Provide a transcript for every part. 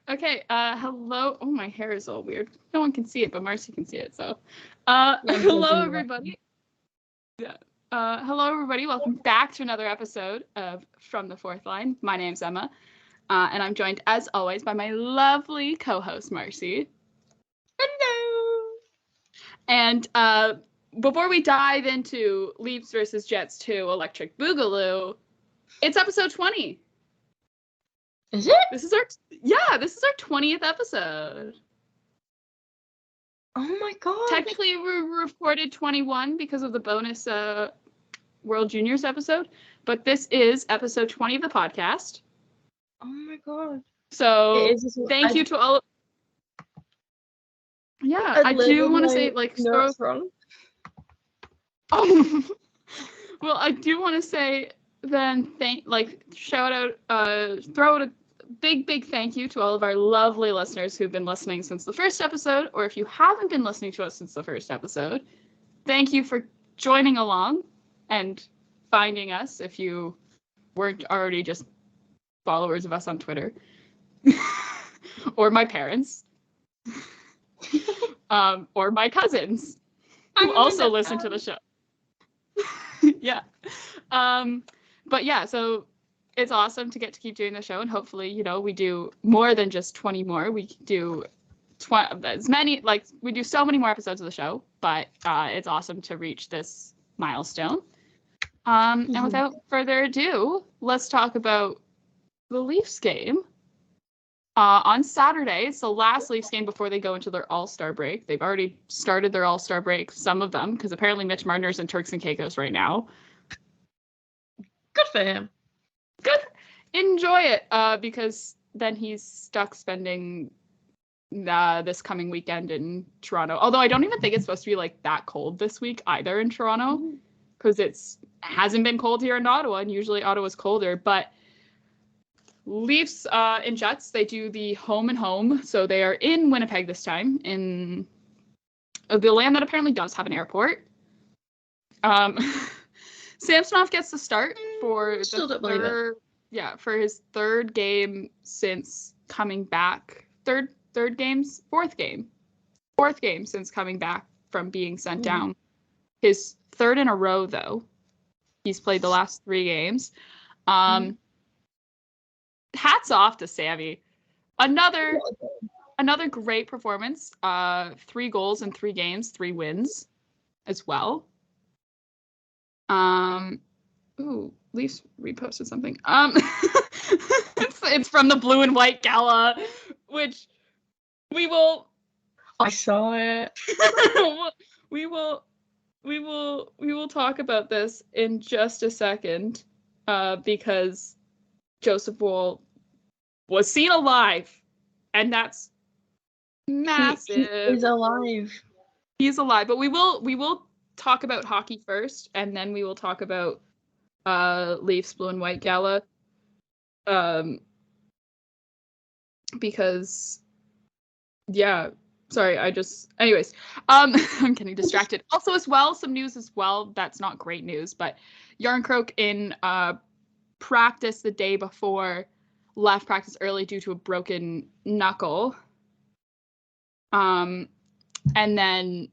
Okay, hello. Oh, my hair is all weird. No one can see it, but Marcie can see it, so. Hello, everybody. Yeah. Hello, everybody. Welcome back to another episode of From the Fourth Line. My name's Emma, and I'm joined, as always, by my lovely co-host, Marcie. Hello! And before we dive into Leafs versus Jets 2 Electric Boogaloo, it's episode 20. Is it? This is our 20th episode. Oh my god. Technically, we recorded 21 because of the bonus World Juniors episode, but this is episode 20 of the podcast. Oh my god. So thank you to all. Yeah, I do want to say, like, Oh, well, I do want to say then shout out, throw out a big thank you to all of our lovely listeners who've been listening since the first episode, or if you haven't been listening to us since the first episode, thank you for joining along and finding us if you weren't already just followers of us on Twitter or my parents or my cousins who also listen to the show. Yeah. But yeah, so it's awesome to get to keep doing the show, and hopefully, we do more than just 20 more. We do we do so many more episodes of the show, but it's awesome to reach this milestone. And without further ado, let's talk about the Leafs game. On Saturday, it's the last Leafs game before they go into their All-Star break. They've already started their All-Star break, some of them, because apparently Mitch Marner's in Turks and Caicos right now. Good for him. Good. Enjoy it, because then he's stuck spending this coming weekend in Toronto. Although I don't even think it's supposed to be like that cold this week either in Toronto, because it hasn't been cold here in Ottawa, and usually Ottawa's colder. But Leafs and Jets, they do the home and home, so they are in Winnipeg this time, in the land that apparently does have an airport. Samsonov gets the start for for his third game since coming back. Fourth game since coming back from being sent down. His third in a row, though. He's played the last 3 games. Hats off to Sammy. Another great performance. 3 goals in 3 games, 3 wins as well. Leafs reposted something. It's from the Blue and White Gala, which we will. I saw it. we will talk about this in just a second, because Joseph Woll was seen alive, and that's massive. He is alive. He's alive, but we will talk about hockey first, and then we will talk about Leafs Blue and White Gala, because anyways, I'm getting distracted. Also, as well, some news as well that's not great news, but Järnkrok in practice the day before left practice early due to a broken knuckle, and then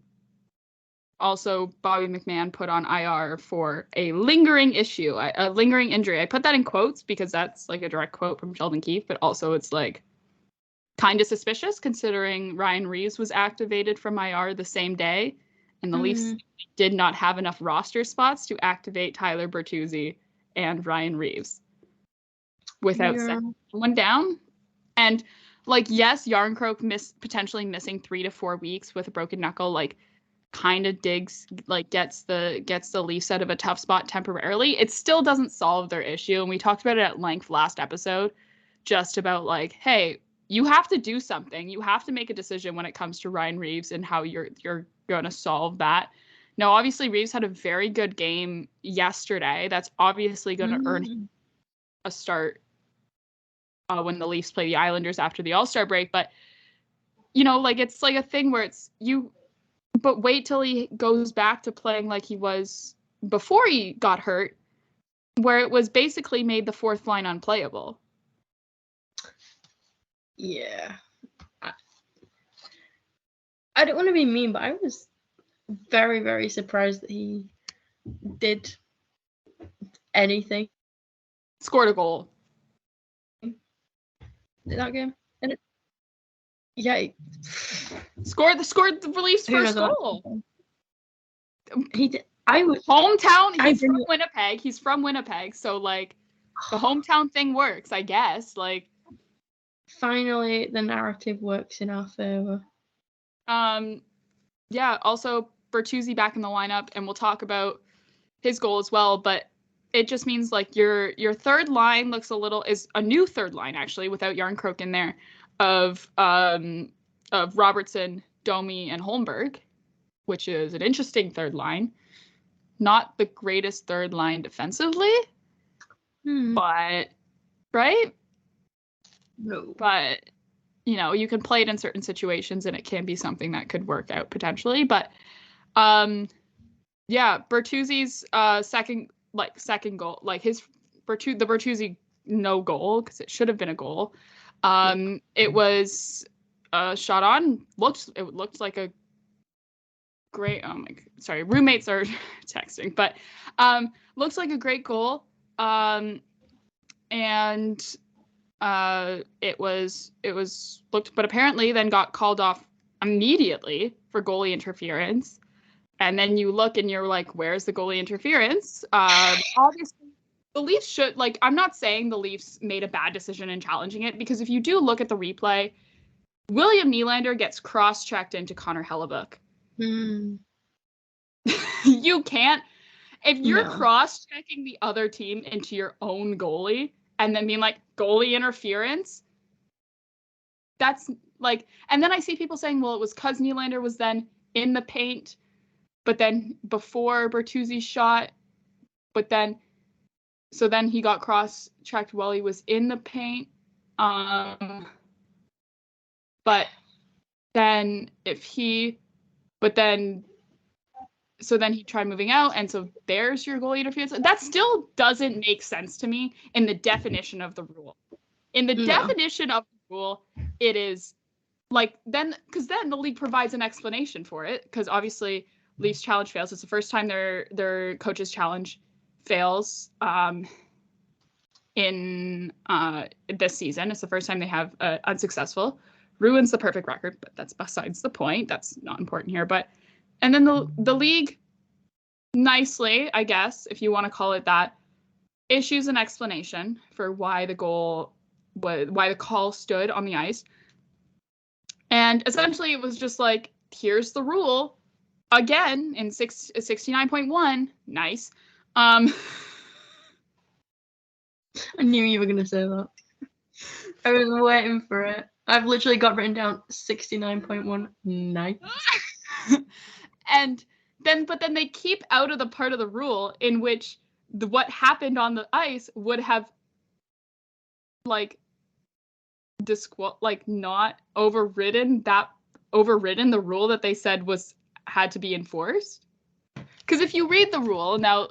also, Bobby McMahon put on IR for a lingering injury. I put that in quotes because that's like a direct quote from Sheldon Keefe, but also it's like kind of suspicious considering Ryan Reeves was activated from IR the same day, and the Leafs did not have enough roster spots to activate Tyler Bertuzzi and Ryan Reeves without sending someone down. And yes, Järnkrok potentially missing 3 to 4 weeks with a broken knuckle, kind of gets the Leafs out of a tough spot temporarily. It still doesn't solve their issue, and we talked about it at length last episode, just about hey, you have to do something. You have to make a decision when it comes to Ryan Reeves and how you're going to solve that. Now, obviously, Reeves had a very good game yesterday. That's obviously going to earn a start when the Leafs play the Islanders after the All-Star break. But it's a thing where it's you. But wait till he goes back to playing like he was before he got hurt, where it was basically made the fourth line unplayable. Yeah. I don't want to be mean, but I was very, very surprised that he did anything Scored a goal. in that game. And yeah, Scored the Leafs' who first knows what goal. he did. I was Hometown. I He's from didn't- Winnipeg. He's from Winnipeg, so like the hometown thing works, I guess. Like, finally the narrative works in our favor. yeah. Also, Bertuzzi back in the lineup, and we'll talk about his goal as well. But it just means like your third line is a new third line actually without Yarncroke in there of Robertson, Domi, and Holmberg, which is an interesting third line. Not the greatest third line defensively, but right? No. But you know, you can play it in certain situations and it can be something that could work out potentially. But yeah, Bertuzzi's second goal, like the Bertuzzi no goal, because it should have been a goal. It was shot on, it looked like a great, roommates are texting, but looks like a great goal. And it was looked, but apparently then got called off immediately for goalie interference. And then you look and you're like, where's the goalie interference? Obviously, the Leafs should, like, I'm not saying the Leafs made a bad decision in challenging it, because if you do look at the replay, William Nylander gets cross-checked into Connor Hellebuck. You can't, if you're cross-checking the other team into your own goalie and then being like, goalie interference, that's like, and then I see people saying, well, it was because Nylander was then in the paint, but then before Bertuzzi's shot, but then, so then he got cross-checked while he was in the paint. But then so then he tried moving out, and so there's your goalie interference. That still doesn't make sense to me in the definition of the rule. In the definition of the rule, it is like, then, because then the league provides an explanation for it, because obviously Leafs challenge fails. It's the first time their coach's challenge fails in this season. It's the first time they have unsuccessful. Ruins the perfect record, but that's besides the point. That's not important here. But and then the league nicely, I guess, if you want to call it that, issues an explanation for why the call stood on the ice. And essentially it was just like, here's the rule again in 69.1. Nice. I knew you were going to say that. I was waiting for it. I've literally got written down 69.1. Nice. But then they keep out of the part of the rule in which what happened on the ice would have like not overridden the rule that they said had to be enforced. Because if you read the rule now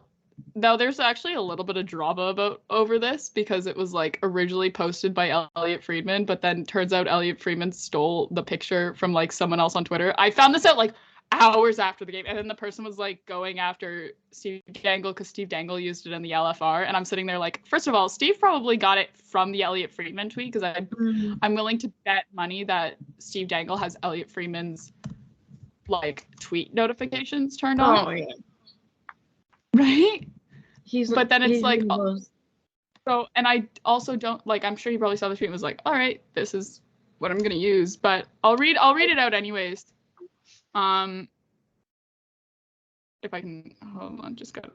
there's actually a little bit of drama over this, because it was like originally posted by Elliot Friedman, but then turns out Elliot Friedman stole the picture from like someone else on Twitter. I found this out like hours after the game, and then the person was like going after Steve Dangle because Steve Dangle used it in the LFR, and I'm sitting there like, first of all, Steve probably got it from the Elliot Friedman tweet, because I'm willing to bet money that Steve Dangle has Elliot Friedman's like tweet notifications turned on. Oh yeah. Right? But then it's like, so, and I also don't, like, I'm sure he probably saw the tweet and was like, all right, this is what I'm gonna use, but I'll read it out anyways. If I can, hold on, just gotta.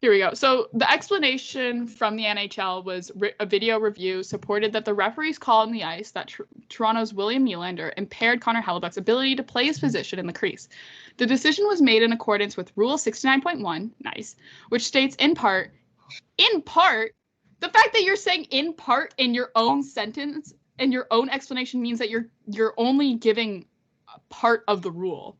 Here we go. So the explanation from the NHL was a video review supported that the referee's call on the ice that Toronto's William Nylander impaired Connor Hellebuck's ability to play his position in the crease. The decision was made in accordance with Rule 69.1, nice, which states in part, the fact that you're saying in part in your own sentence and your own explanation means that you're only giving part of the rule.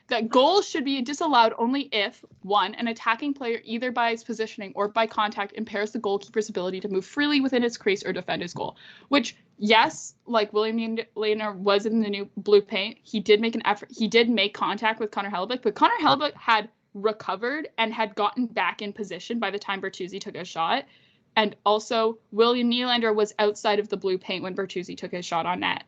that goals should be disallowed only if, one, an attacking player either by its positioning or by contact impairs the goalkeeper's ability to move freely within its crease or defend his goal. Which, yes, like William Lehner was in the new blue paint, he did make an effort. He did make contact with Connor Hellebuyck, but Connor Hellebuyck had recovered and had gotten back in position by the time Bertuzzi took a shot. And also, William Nylander was outside of the blue paint when Bertuzzi took his shot on net.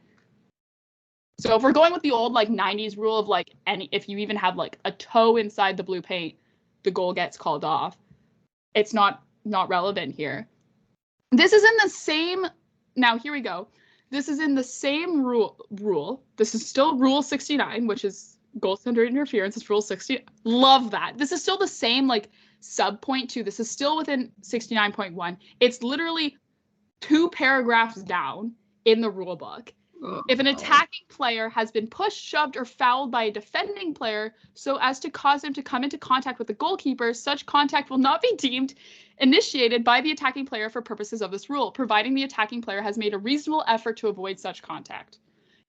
So if we're going with the old like 90s rule of like if you even have like a toe inside the blue paint, the goal gets called off. It's not relevant here. This is in the same. Now here we go. This is in the same rule. This is still Rule 69, which is goaltender interference. It's Rule 60. Love that. This is still the same like sub point 2. This is still within 69.1. It's literally 2 paragraphs down in the rule book. If an attacking player has been pushed, shoved, or fouled by a defending player so as to cause him to come into contact with the goalkeeper, such contact will not be deemed initiated by the attacking player for purposes of this rule, providing the attacking player has made a reasonable effort to avoid such contact.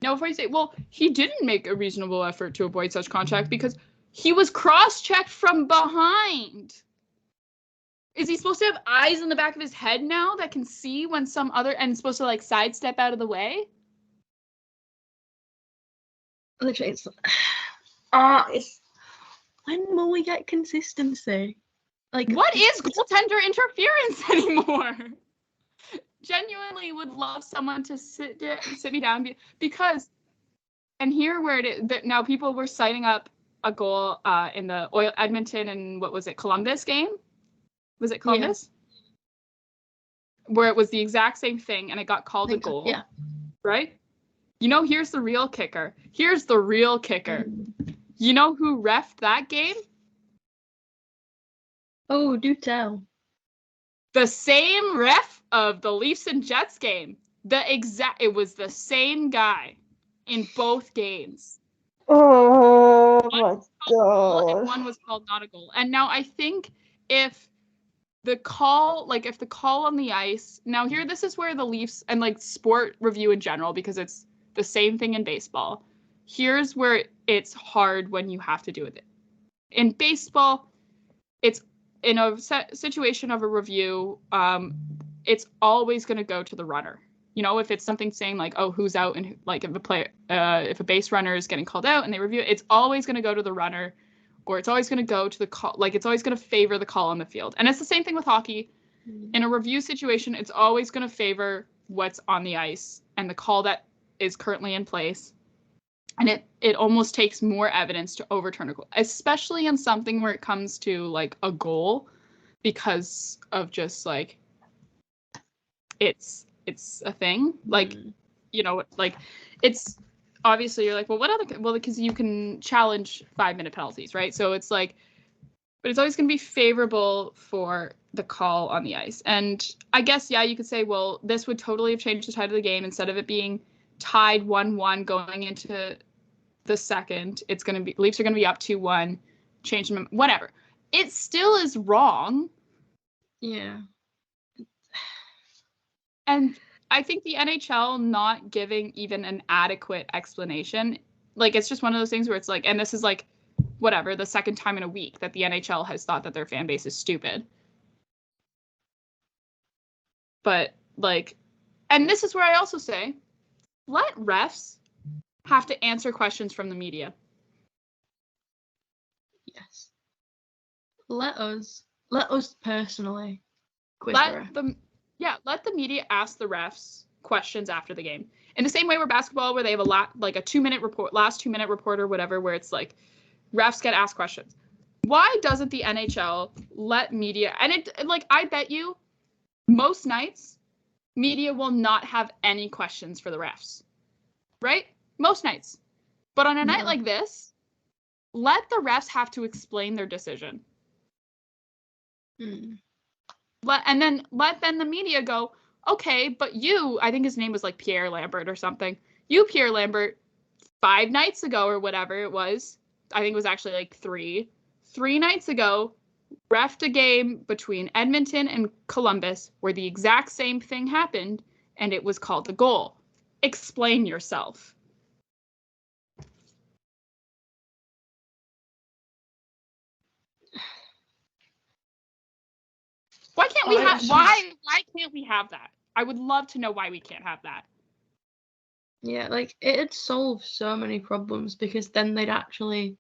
Now, if I say, well, he didn't make a reasonable effort to avoid such contact because he was cross-checked from behind. Is he supposed to have eyes in the back of his head now that can see when some other, and supposed to like sidestep out of the way? Literally, it's when will we get consistency? Like, what is goaltender interference anymore? Genuinely would love someone to sit me down because, and here where it is that now people were citing up a goal in the Edmonton and what was it, Columbus game? Was it Columbus? Yeah. Where it was the exact same thing and it got called a goal. Yeah. Right? You know, here's the real kicker. Here's the real kicker. You know who reffed that game? Oh, do tell. The same ref of the Leafs and Jets game. It was the same guy in both games. Oh my god. One was called not a goal. And now I think if the call on the ice, now here, this is where the Leafs and like sport review in general, because it's the same thing in baseball. Here's where it's hard when you have to do it. In baseball, it's in a situation of a review, it's always going to go to the runner. You know, if it's something saying like, oh, who's out, and like if a base runner is getting called out and they review it, it's always going to go to the runner, or it's always going to go to the call. Like it's always going to favor the call on the field. And it's the same thing with hockey. In a review situation, it's always going to favor what's on the ice and the call that is currently in place. And it almost takes more evidence to overturn a goal, especially in something where it comes to like a goal, because of just like it's a thing. Like, you know, like it's obviously you're like, well, because you can challenge 5-minute penalties, right? So it's like, but it's always going to be favorable for the call on the ice. And I guess, yeah, you could say, well, this would totally have changed the tide of the game. Instead of it being tied 1-1 going into the second, it's going to be, Leafs are going to be up 2-1, change them, whatever. It still is wrong. Yeah. And I think the NHL not giving even an adequate explanation, like it's just one of those things where it's like, and this is like, whatever, the second time in a week that the NHL has thought that their fan base is stupid. But like, and this is where I also say, let refs have to answer questions from the media. Yes. Let us personally quiz let the media ask the refs questions after the game. In the same way where basketball, where they have a last 2-minute report, last 2-minute report or whatever, where it's like refs get asked questions. Why doesn't the NHL let media, and it like, I bet you most nights media will not have any questions for the refs, right? Most nights. But on a night like this, let the refs have to explain their decision. Let the media go, okay, but you, I think his name was like Pierre Lambert or something. You, Pierre Lambert, 5 nights ago or whatever it was, I think it was actually like 3 nights ago, reffed a game between Edmonton and Columbus where the exact same thing happened and it was called a goal. Explain yourself. Why can't we have why can't we have that? I would love to know why we can't have that. Yeah, like it'd solve so many problems because then they'd actually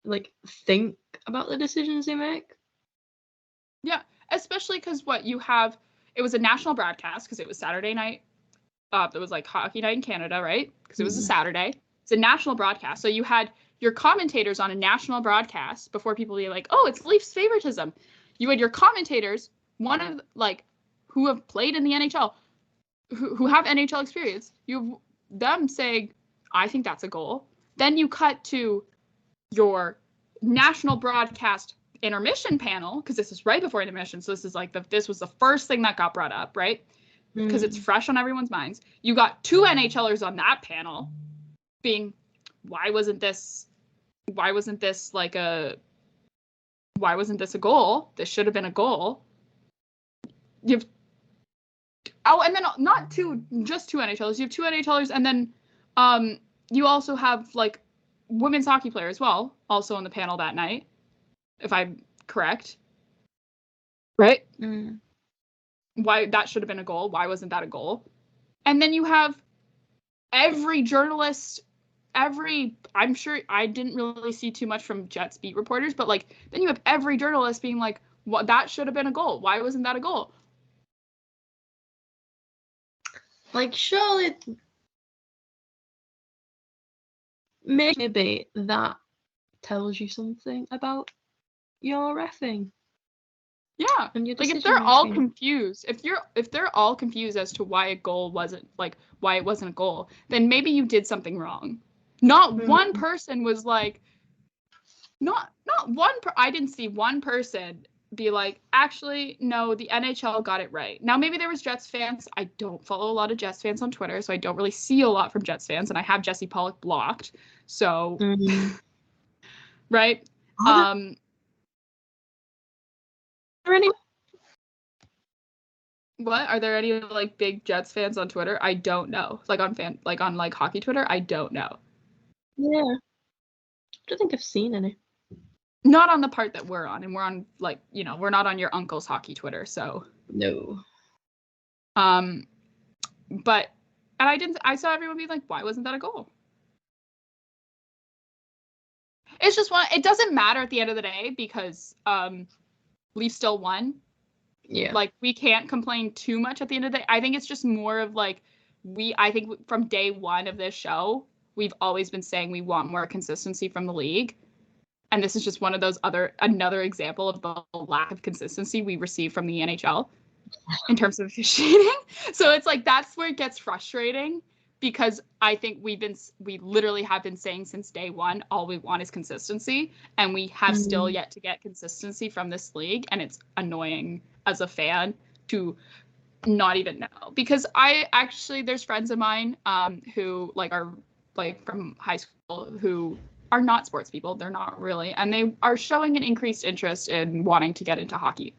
like think about the decisions they make. Yeah, especially because it was a national broadcast because it was Saturday night. It was like hockey night in Canada, right? Because it was a Saturday. It's a national broadcast. So you had your commentators on a national broadcast before people be like, oh, it's Leafs favoritism. You had your commentators, one of like who have played in the NHL, who have NHL experience. You have them saying, I think that's a goal. Then you cut to your national broadcast intermission panel, because this is right before intermission. So this is like this was the first thing that got brought up, right? Because it's fresh on everyone's minds. You got two NHLers on that panel being, why wasn't this a goal? This should have been a goal. And then not just two NHLers. You have two NHLers, and then you also have like women's hockey player as well, also on the panel that night, if I'm correct. Right? Why that should have been a goal. Why wasn't that a goal? And then you have every journalist, I'm sure I didn't really see too much from Jets beat reporters, but like then you have every journalist being like, well, that should have been a goal. Why wasn't that a goal? Like, surely maybe that tells you something about your reffing. Yeah, like if they're all confused, if they're all confused as to why it wasn't a goal, then maybe you did something wrong. Not one person was like, I didn't see one person be like, actually, no, the NHL got it right. Now maybe there was Jets fans. I don't follow a lot of Jets fans on Twitter, so I don't really see a lot from Jets fans, and I have Jesse Pollock blocked. So, right? What? Are there any like big Jets fans on Twitter? I don't know. Like on hockey Twitter, I don't know. Yeah. I don't think I've seen any. Not on the part that we're on, and we're on we're not on your uncle's hockey Twitter, so no. But I saw everyone be like, why wasn't that a goal? It's just it doesn't matter at the end of the day because Leafs still won. Yeah. Like we can't complain too much at the end of the day. I think it's just more of like I think from day one of this show, we've always been saying we want more consistency from the league. And this is just one of those another example of the lack of consistency we receive from the NHL in terms of officiating. So it's like, that's where it gets frustrating because I think we literally have been saying since day one, all we want is consistency. And we have still yet to get consistency from this league. And it's annoying as a fan to not even know, because there's friends of mine who are from high school who are not sports people. They're not really. And they are showing an increased interest in wanting to get into hockey.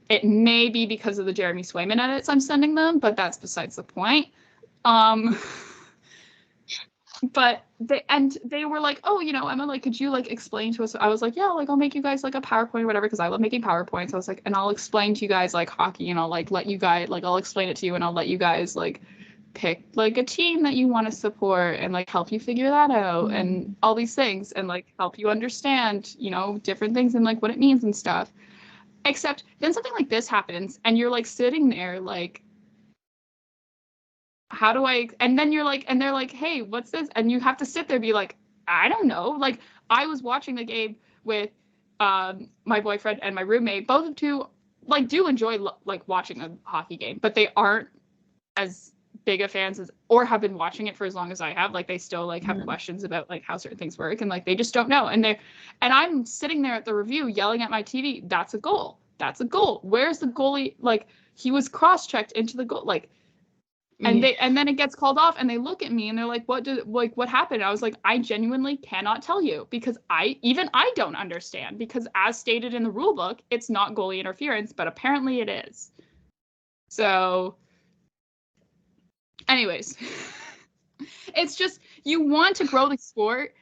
It may be because of the Jeremy Swayman edits I'm sending them, but that's besides the point. But they were like, oh, Emma, like, could you like explain to us? I was like, yeah, like I'll make you guys like a PowerPoint or whatever, because I love making PowerPoints. I was like, and I'll explain to you guys like hockey, and I'll like let you guys I'll explain it to you, and I'll let you guys like pick like a team that you want to support and like help you figure that out and all these things and like help you understand, different things and like what it means and stuff. Except then something like this happens and you're like sitting there like, how do I, and then you're like, and they're like, hey, what's this? And you have to sit there and be like, I don't know. Like I was watching the game with my boyfriend and my roommate, both of two like do enjoy like watching a hockey game, but they aren't as big of fans as, or have been watching it for as long as I have. Like they still like have questions about like how certain things work and like they just don't know. And I'm sitting there at the review yelling at my TV, that's a goal. That's a goal. Where's the goalie? Like he was cross-checked into the goal. Like, and then it gets called off and they look at me and they're like, what happened? And I was like, I genuinely cannot tell you because I don't understand, because as stated in the rule book, it's not goalie interference, but apparently it is. So anyways, it's just, you want to grow the sport,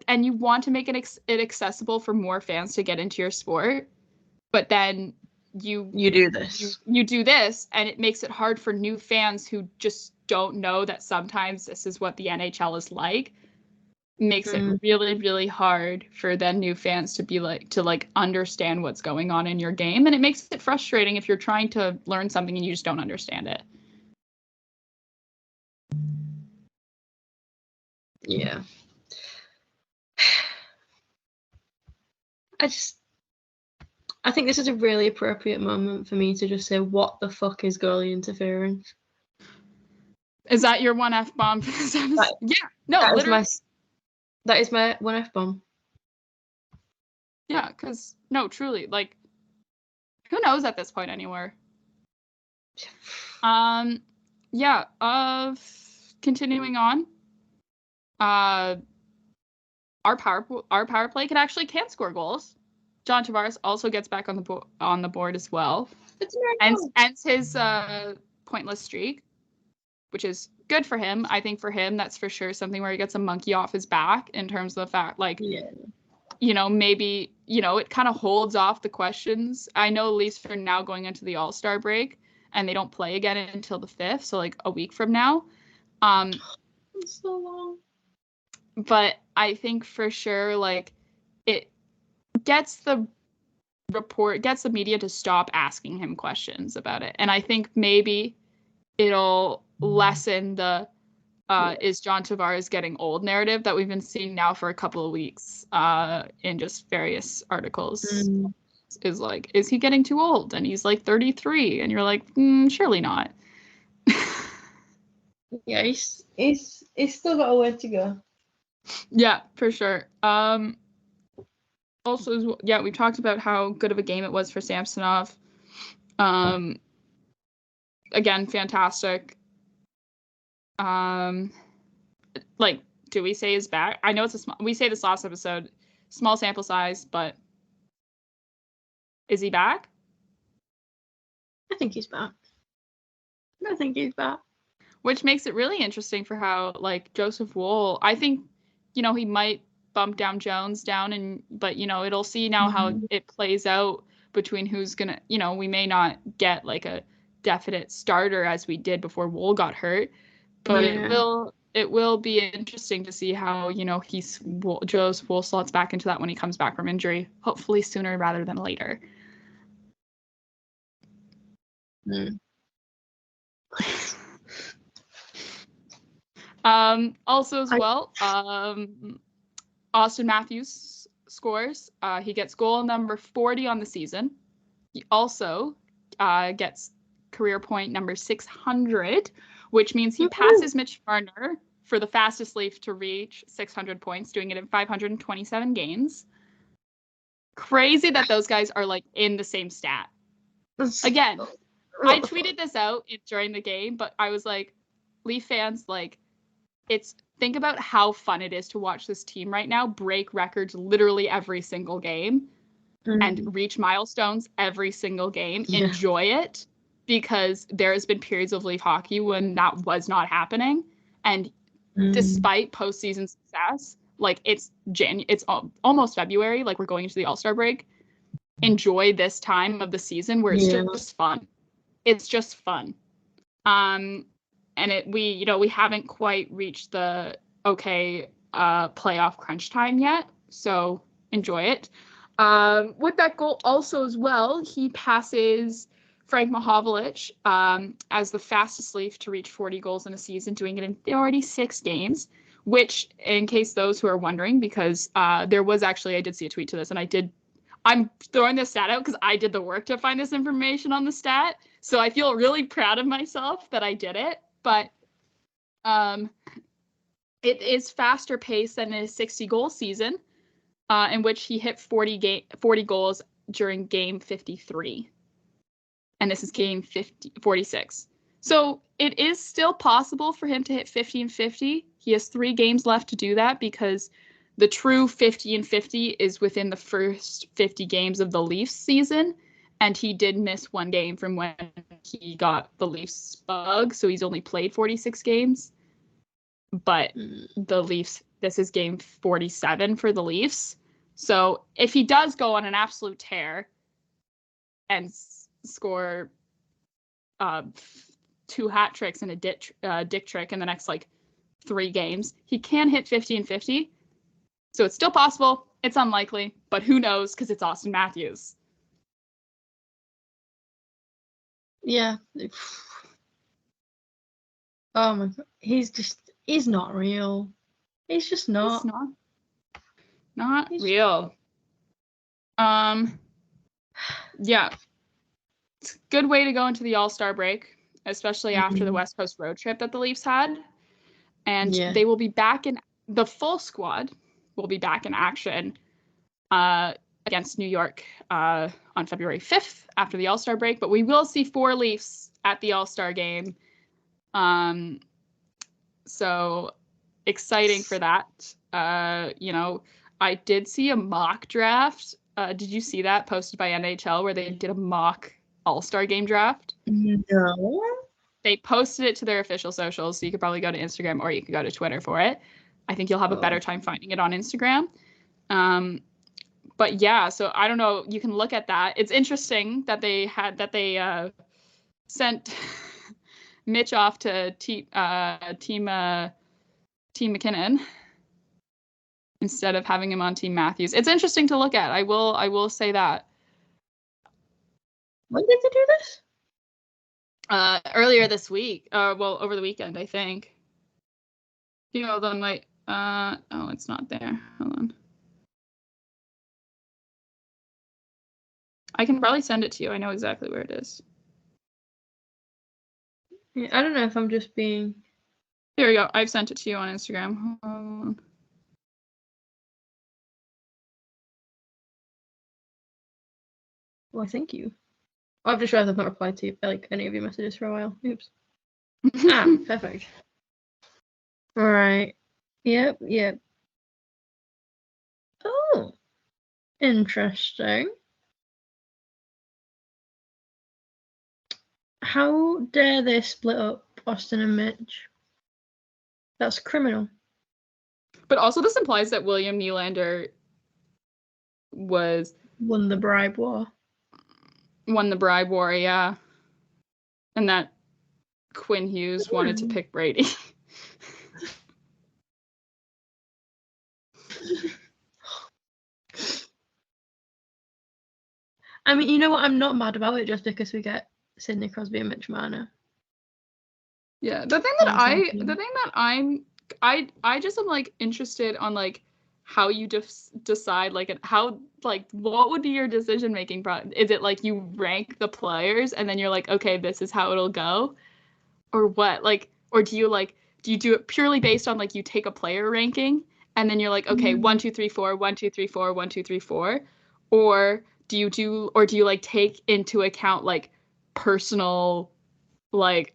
and you want to make it accessible for more fans to get into your sport, but then you do this. You do this, and it makes it hard for new fans who just don't know that sometimes this is what the NHL is like. Makes it really, really hard for then new fans to be like to understand what's going on in your game, and it makes it frustrating if you're trying to learn something and you just don't understand it. Yeah. I think this is a really appropriate moment for me to just say, what the fuck is goalie interference? Is that your one F-bomb for this episode? Yeah. No, literally. That is my one F-bomb. Yeah, because, no, truly, like, who knows at this point anywhere? Yeah, continuing on. Our power play can score goals. John Tavares also gets back on the board as well. Ends his pointless streak, which is good for him. I think for him, that's for sure something where he gets a monkey off his back in terms of the fact, like, maybe, it kind of holds off the questions. I know Leafs for now going into the All-Star break, and they don't play again until the 5th, so like a week from now. It's so long. But I think for sure, like, it gets the media to stop asking him questions about it. And I think maybe it'll lessen the is John Tavares getting old narrative that we've been seeing now for a couple of weeks in just various articles. Is like, is he getting too old? And he's like 33, and you're like, surely not. Yeah, he's still got a way to go. Yeah, for sure. Also, yeah, we talked about how good of a game it was for Samsonov. Again, fantastic. Like, do we say he's back? I know we say this last episode, small sample size, but is he back? I think he's back. Which makes it really interesting for how, like, Joseph Woll, I think, he might bump down Jones down, but, it'll see now how it plays out between who's gonna, we may not get like a definite starter as we did before Woll got hurt, but it will be interesting to see how, Joseph Woll slots back into that when he comes back from injury, hopefully sooner rather than later. Also as well, Austin Matthews scores. He gets goal number 40 on the season. He also gets career point number 600, which means he passes Mitch Marner for the fastest Leaf to reach 600 points, doing it in 527 games. Crazy that those guys are like in the same stat. Again, I tweeted this out during the game, but I was like, Leaf fans, like, think about how fun it is to watch this team right now break records literally every single game and reach milestones every single game. Yeah. Enjoy it, because there has been periods of Leaf hockey when that was not happening. And despite postseason success, like, it's almost February, like we're going into the All-Star break. Enjoy this time of the season where it's just fun. It's just fun. And we haven't quite reached the playoff crunch time yet, so enjoy it. With that goal also as well, he passes Frank Mahovlich as the fastest Leaf to reach 40 goals in a season, doing it in 36 games, which, in case those who are wondering, because there was actually, I did see a tweet to this, and I'm throwing this stat out because I did the work to find this information on the stat, so I feel really proud of myself that I did it. But it is faster paced than his 60-goal season, in which he hit 40 goals during game 53. And this is game 46. So it is still possible for him to hit 50 and 50. He has 3 games left to do that, because the true 50 and 50 is within the first 50 games of the Leafs season. And he did miss 1 game from when he got the Leafs bug, so he's only played 46 games. But the Leafs, this is game 47 for the Leafs. So if he does go on an absolute tear and score 2 hat tricks and a dick trick in the next like 3 games. He can hit 50 and 50. So it's still possible. It's unlikely, but who knows, because it's Austin Matthews. Yeah. Oh my god. He's not real. He's just not. He's not real. Yeah. It's a good way to go into the All-Star break, especially after the West Coast road trip that the Leafs had. And they will be back in the full squad will be back in action against New York on February 5th after the All-Star break. But we will see 4 Leafs at the All-Star game. So exciting for that. You know, I did see a mock draft. Did you see that posted by NHL where they did a mock All-Star game draft? No. They posted it to their official socials, so you could probably go to Instagram or you could go to Twitter for it. I think you'll have a better time finding it on Instagram. But yeah, so I don't know. You can look at that. It's interesting that they sent Mitch off to Team McKinnon instead of having him on Team Matthews. It's interesting to look at. I will say that. When did they do this? Earlier this week. Well, over the weekend, I think. You know, then like, oh, it's not there. Hold on. I can probably send it to you. I know exactly where it is. Yeah, I don't know if I'm just being... There we go. I've sent it to you on Instagram. Hold on. Well, thank you. Oh, I've just realized I've not replied to like any of your messages for a while. Oops. Perfect. All right. Yep. Oh, interesting. How dare they split up Austin and Mitch? That's criminal. But also this implies that William Nylander won the bribe war. Won the bribe war, yeah. And that Quinn Hughes wanted to pick Brady. I mean, you know what? I'm not mad about it just because we get Sidney Crosby and Mitch Marner. Yeah, the thing that I just am like interested on like how you decide like how like what would be your decision making process? Is it like you rank the players and then you're like, okay, this is how it'll go, or what? Like, or do you do it purely based on like you take a player ranking and then you're like, okay, 1 2 3 4 1 2 3 4 1 2 3 4, or do you like take into account like personal, like,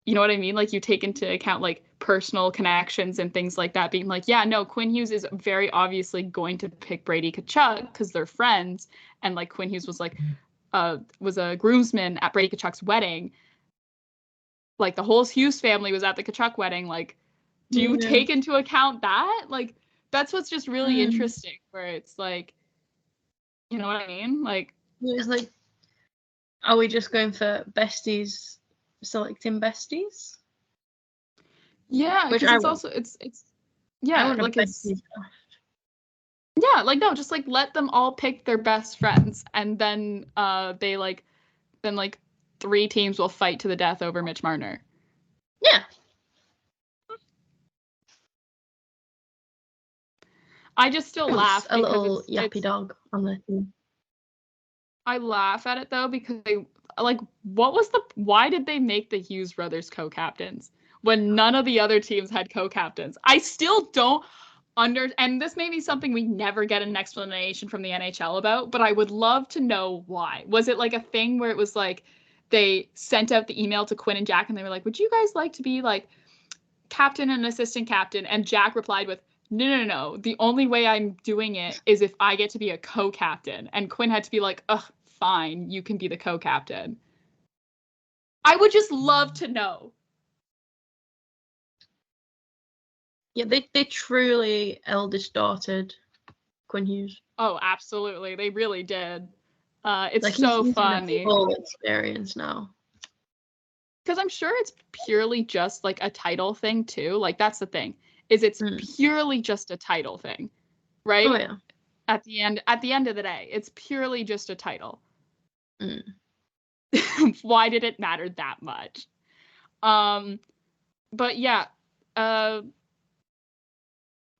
you know what I mean? Like you take into account like personal connections and things like that, being like, yeah, no, Quinn Hughes is very obviously going to pick Brady Tkachuk because they're friends. And like Quinn Hughes was like, was a groomsman at Brady Tkachuk's wedding. Like the whole Hughes family was at the Tkachuk wedding. Like, do you take into account that? Like, that's what's just really interesting, where it's like, you know what I mean? Like, it's like, are we just going for besties, selecting besties? Yeah, because it's also it's yeah, like it's yeah, like no, just like let them all pick their best friends, and then they like 3 teams will fight to the death over Mitch Marner. Yeah. I just still laugh a little yappy dog on the team. I laugh at it though because they like why did they make the Hughes brothers co-captains when none of the other teams had co-captains? I still don't and this may be something we never get an explanation from the NHL about, but I would love to know why. Was it like a thing where it was like they sent out the email to Quinn and Jack and they were like, would you guys like to be like captain and assistant captain? And Jack replied with, no. The only way I'm doing it is if I get to be a co-captain. And Quinn had to be like, ugh, fine, you can be the co-captain. I would just love to know. Yeah, they truly eldest daughtered Quinn Hughes. Oh, absolutely. They really did. It's like so he's funny. in a full experience now. Because I'm sure it's purely just like a title thing too. Like that's the thing, is it's purely just a title thing, right? Oh yeah. At the end of the day, it's purely just a title. Why did it matter that much? But yeah,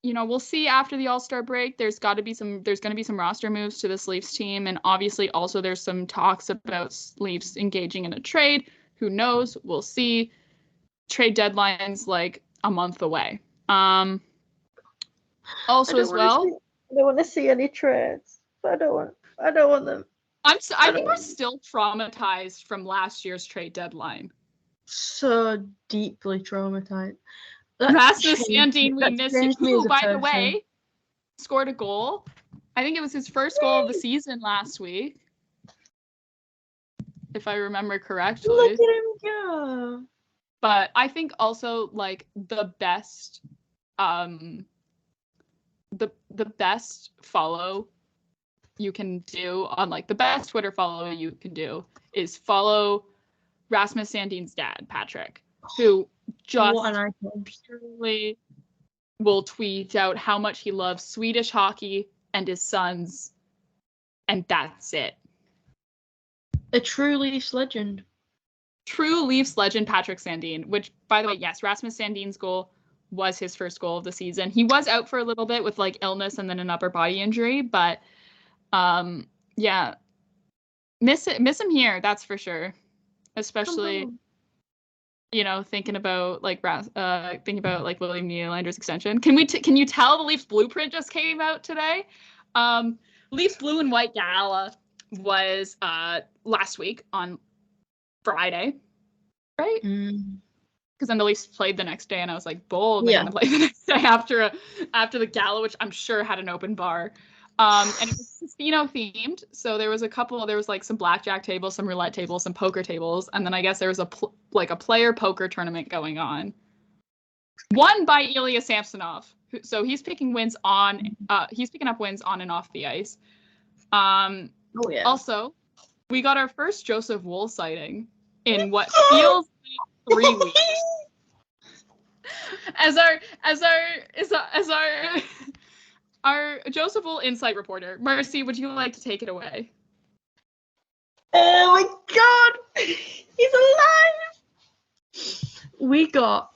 we'll see after the All-Star break. There's going to be some roster moves to this Leafs team, and obviously also there's some talks about Leafs engaging in a trade. Who knows? We'll see. Trade deadline's like a month away. Also as well, I don't want to see any trades. I don't want them. I think we're still traumatized from last year's trade deadline. So deeply traumatized. Rasmus Sandin, we miss you. Who, by the way, scored a goal. I think it was his first goal of the season last week, if I remember correctly. Look at him go. But I think also like the best follow you can do on like the best Twitter follow you can do is follow Rasmus Sandin's dad, Patrick, who just purely will tweet out how much he loves Swedish hockey and his sons, and that's it. A true Leafs legend. True Leafs legend, Patrick Sandin, which, by the way, yes, Rasmus Sandin's goal was his first goal of the season. He was out for a little bit with like illness and then an upper body injury, but yeah, miss him here, that's for sure. Especially, thinking about like William Nylander's extension. Can you tell the Leafs blueprint just came out today? Leafs blue and white gala was last week on Friday, right? Because then the Leafs played the next day, and I was like, bold, they're gonna play the next day after the gala, which I'm sure had an open bar. And it was casino themed, so there was like some blackjack tables, some roulette tables, some poker tables, and then I guess there was a player poker tournament going on, won by Ilya Samsonov. So he's picking up wins on and off the ice. Also, we got our first Joseph Wool sighting in what feels like 3 weeks. As our Joseph Wool insight reporter, Marcie, would you like to take it away? Oh my God, he's alive! We got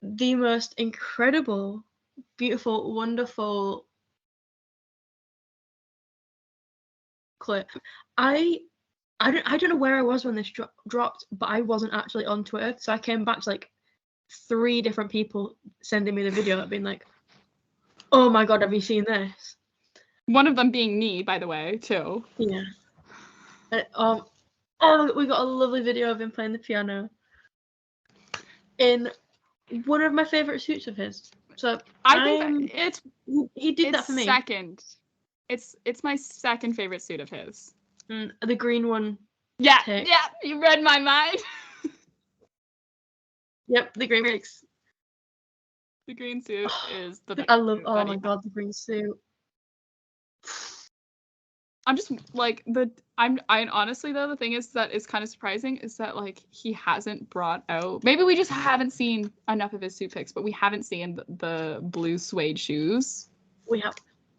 the most incredible, beautiful, wonderful clip. I don't know where I was when this dropped, but I wasn't actually on Twitter, so I came back to like 3 different people sending me the video, being like, "Oh my God, have you seen this?" One of them being me, by the way, too. Yeah. We got a lovely video of him playing the piano in one of my favorite suits of his. So I think he did that for me. Second. It's my second favorite suit of his. The green one. Yeah, you read my mind. Yep, the green mix. The green suit is the best. I love. Oh my God, the green suit. I'm just like I honestly though, the thing is that is kind of surprising is that like he hasn't brought out, maybe we just haven't seen enough of his suit pics, but we haven't seen the blue suede shoes. We have,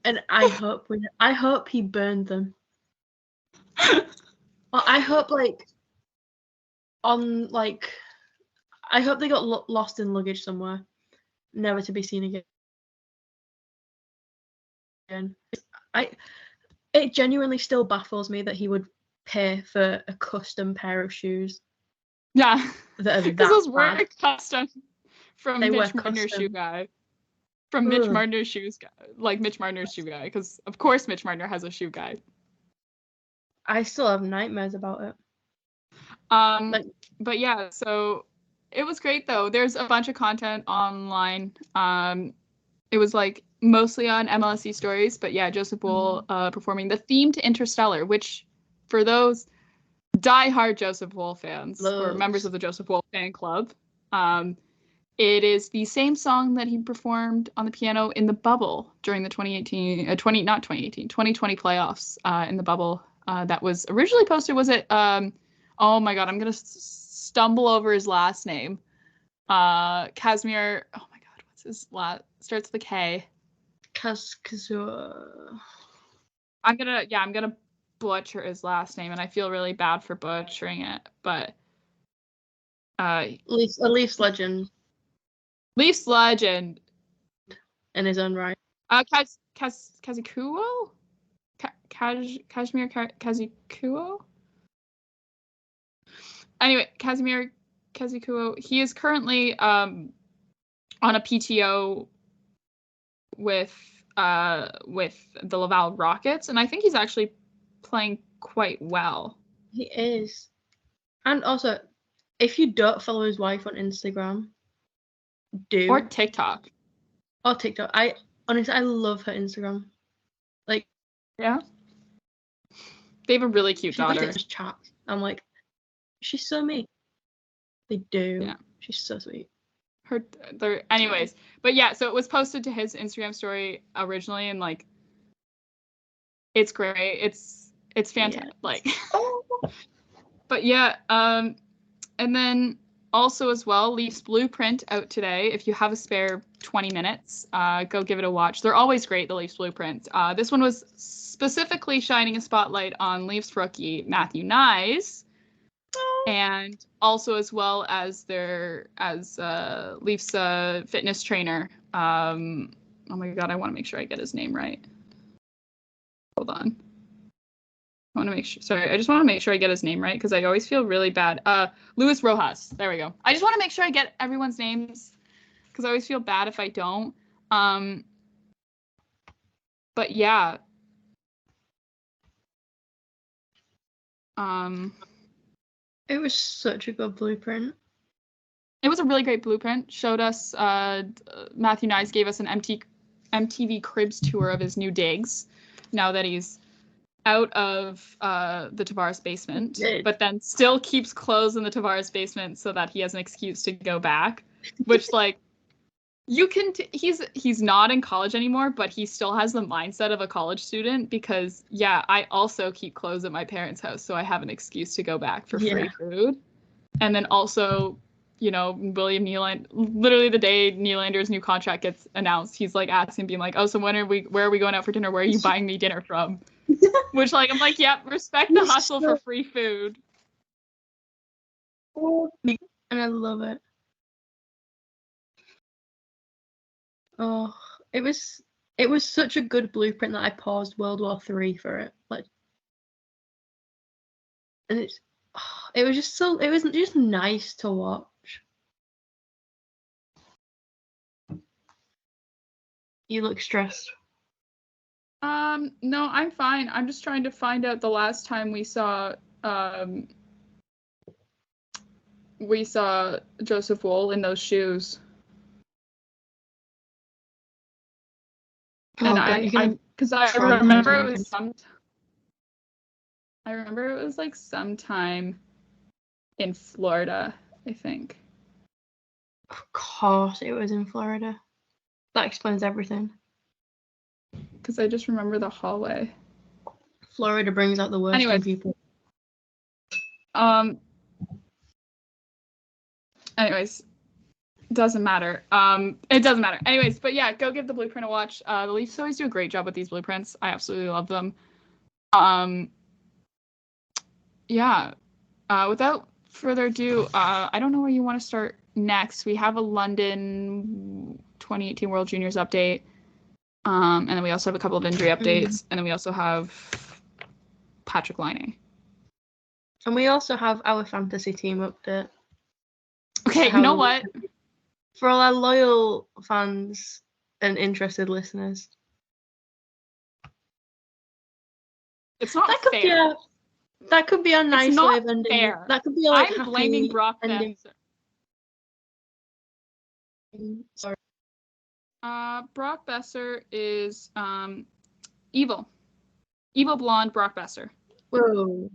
and I hope he burned them. I hope I hope they got lost in luggage somewhere, never to be seen again. It genuinely still baffles me that he would pay for a custom pair of shoes. Yeah, because those were custom from Mitch Marner's shoe guy. From Mitch Marner's shoes guy, like Mitch Marner's shoe guy, because of course Mitch Marner has a shoe guy. I still have nightmares about it. But yeah, so it was great though. There's a bunch of content online. It was like mostly on MLSE stories, but yeah, Joseph Wool performing the theme to Interstellar, which for those diehard Joseph Wool fans or members of the Joseph Wool fan club, It is the same song that he performed on the piano in the bubble during the 2020 playoffs in the bubble. That was originally posted. Was it? Oh my God, I'm gonna stumble over his last name. Casimir. Oh my God, what's his last? Starts with a K. Kazua. I'm gonna butcher his last name, and I feel really bad for butchering it. But a Leafs legend. Leafs legend. In his own right. Kazikuo? Kashmir Kazikuo? Anyway, Casimir Kazikuo, he is currently on a PTO with the Laval Rockets, and I think he's actually playing quite well. He is. And also, if you don't follow his wife on Instagram, do. Or TikTok. Or TikTok. I love her Instagram. Like, yeah. They have a really cute daughter. Chat. I'm like, she's so mean. They do. Yeah. She's so sweet. Anyways, but yeah, so it was posted to his Instagram story originally, and like, it's great. It's fantastic. Yeah. Like, but yeah, and then also as well, Leafs Blueprint out today. If you have a spare 20 minutes, go give it a watch. They're always great, the Leafs Blueprint. This one was specifically shining a spotlight on Leafs rookie Matthew Nyes, and also as well as Leafs fitness trainer. Oh my God, I want to make sure I get his name right. Hold on. I just want to make sure I get his name right, because I always feel really bad. Luis Rojas. There we go. I just want to make sure I get everyone's names, because I always feel bad if I don't. But yeah. It was such a good blueprint. It was a really great blueprint. Showed us, Matthew Nyes gave us an MTV Cribs tour of his new digs, now that he's out of the Tavares basement, but then still keeps clothes in the Tavares basement so that he has an excuse to go back, which, like, he's not in college anymore, but he still has the mindset of a college student, because yeah, I also keep clothes at my parents' house, so I have an excuse to go back for free food. And then also, you know, William Nylander, literally the day Nylander's new contract gets announced, he's like asking, being like, oh, so where are we going out for dinner? Where are you buying me dinner from? Which, like, I'm like, yep, respect the hustle for free food. And I love it. Oh, it was such a good blueprint that I paused World War III for it. Like, and it was just nice to watch. You look stressed. No, I'm fine. I'm just trying to find out the last time we saw Joseph Woll in those shoes. And I remember it was like sometime in Florida, I think. Of course it was in Florida. That explains everything. Because I just remember the hallway. Florida brings out the worst in people. Anyways, doesn't matter. It doesn't matter. Anyways, but yeah, go give the blueprint a watch. The Leafs always do a great job with these blueprints. I absolutely love them. Yeah. Without further ado, I don't know where you want to start next. We have a London 2018 World Juniors update. And then we also have a couple of injury updates, and then we also have Patrick Laine. And we also have our fantasy team update. Okay, you know what? For all our loyal fans and interested listeners. It's not fair. That could be a nice way of ending. Fair. That could be like I'm blaming Brock Besser. Sorry. Brock Besser is evil. Evil blonde Brock Besser. Whoa.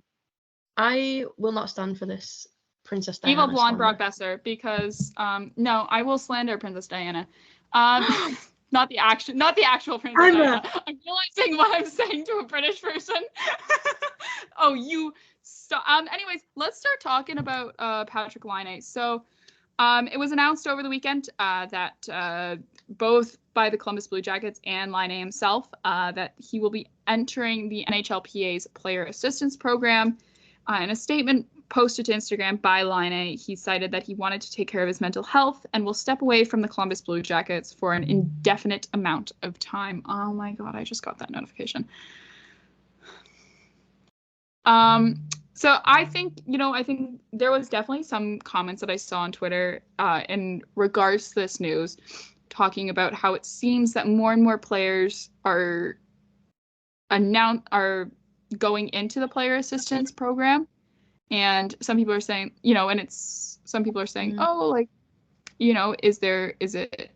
I will not stand for this Princess Diana. Evil blonde slander. Brock Besser, because no, I will slander Princess Diana. Not the actual Princess Diana. I'm realizing what I'm saying to a British person. Oh, you stop. Anyways, let's start talking about Patrick Laine. So it was announced over the weekend that both by the Columbus Blue Jackets and Laine himself that he will be entering the NHLPA's Player Assistance Program. In a statement posted to Instagram by Laine, he cited that he wanted to take care of his mental health and will step away from the Columbus Blue Jackets for an indefinite amount of time. Oh my God, I just got that notification. So I think there was definitely some comments that I saw on Twitter in regards to this news, talking about how it seems that more and more players are going into the Player Assistance Program. And some people are saying, oh, like, is it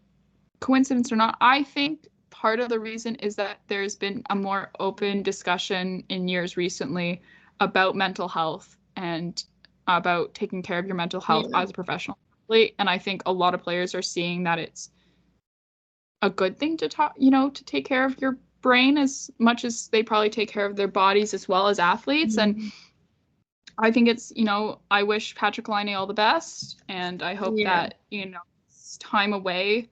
coincidence or not? I think part of the reason is that there's been a more open discussion in years recently about mental health and about taking care of your mental health as a professional athlete. And I think a lot of players are seeing that it's a good thing to to take care of your brain as much as they probably take care of their bodies as well as athletes. And I think it's, I wish Patrick Laine all the best, and I hope that, his time away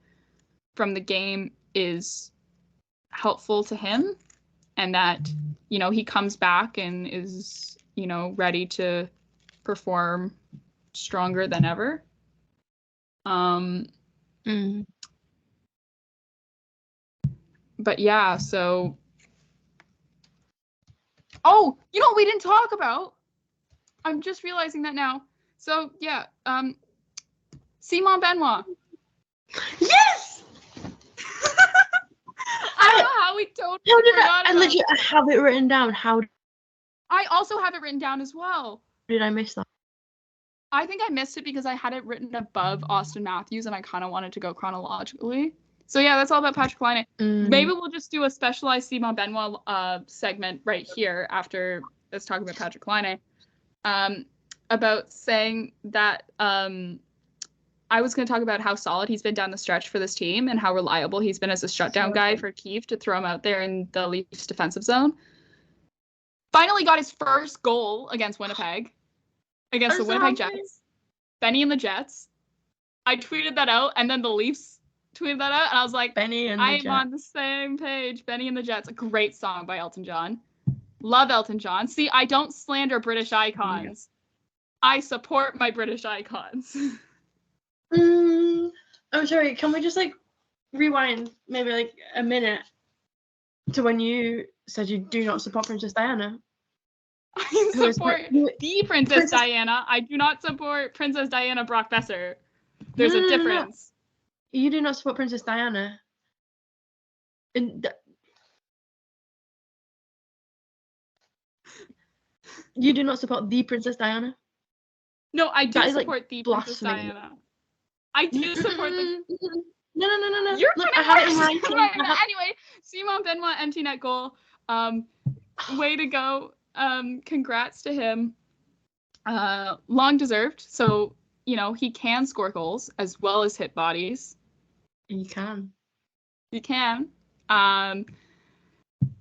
from the game is helpful to him, and that, he comes back and is, ready to perform stronger than ever. But yeah, so. Oh, you know what we didn't talk about? I'm just realizing that now. So yeah, Simon Benoit. Yes. I don't know how we totally forgot about it. I have it written down. I also have it written down as well. Did I miss that? I think I missed it because I had it written above Austin Matthews, and I kind of wanted to go chronologically. So yeah, that's all about Patrick Laine. Maybe we'll just do a specialized Simon Benoit segment right here after let's talk about Patrick Laine. About saying that I was going to talk about how solid he's been down the stretch for this team and how reliable he's been as a shutdown guy for Keefe to throw him out there in the Leafs defensive zone. Finally got his first goal against Winnipeg, against the Winnipeg Jets. Benny and the Jets. I tweeted that out, and then the Leafs tweeted that out, and I was like, I'm on the same page. Benny and the Jets. A great song by Elton John. Love Elton John. See, I don't slander British icons. I support my British icons. I'm sorry, can we just rewind maybe a minute to when you said you do not support Princess Diana? I support the Princess Diana. I do not support Princess Diana Brock Besser. There's a difference. No. You do not support Princess Diana. You do not support the Princess Diana? No, I do support the Princess Diana. I do support the... No. You're Look, I have it in writing. Anyway, Simon Benoit empty net goal. Way to go. Congrats to him. Long deserved. So, he can score goals as well as hit bodies. He can. He can.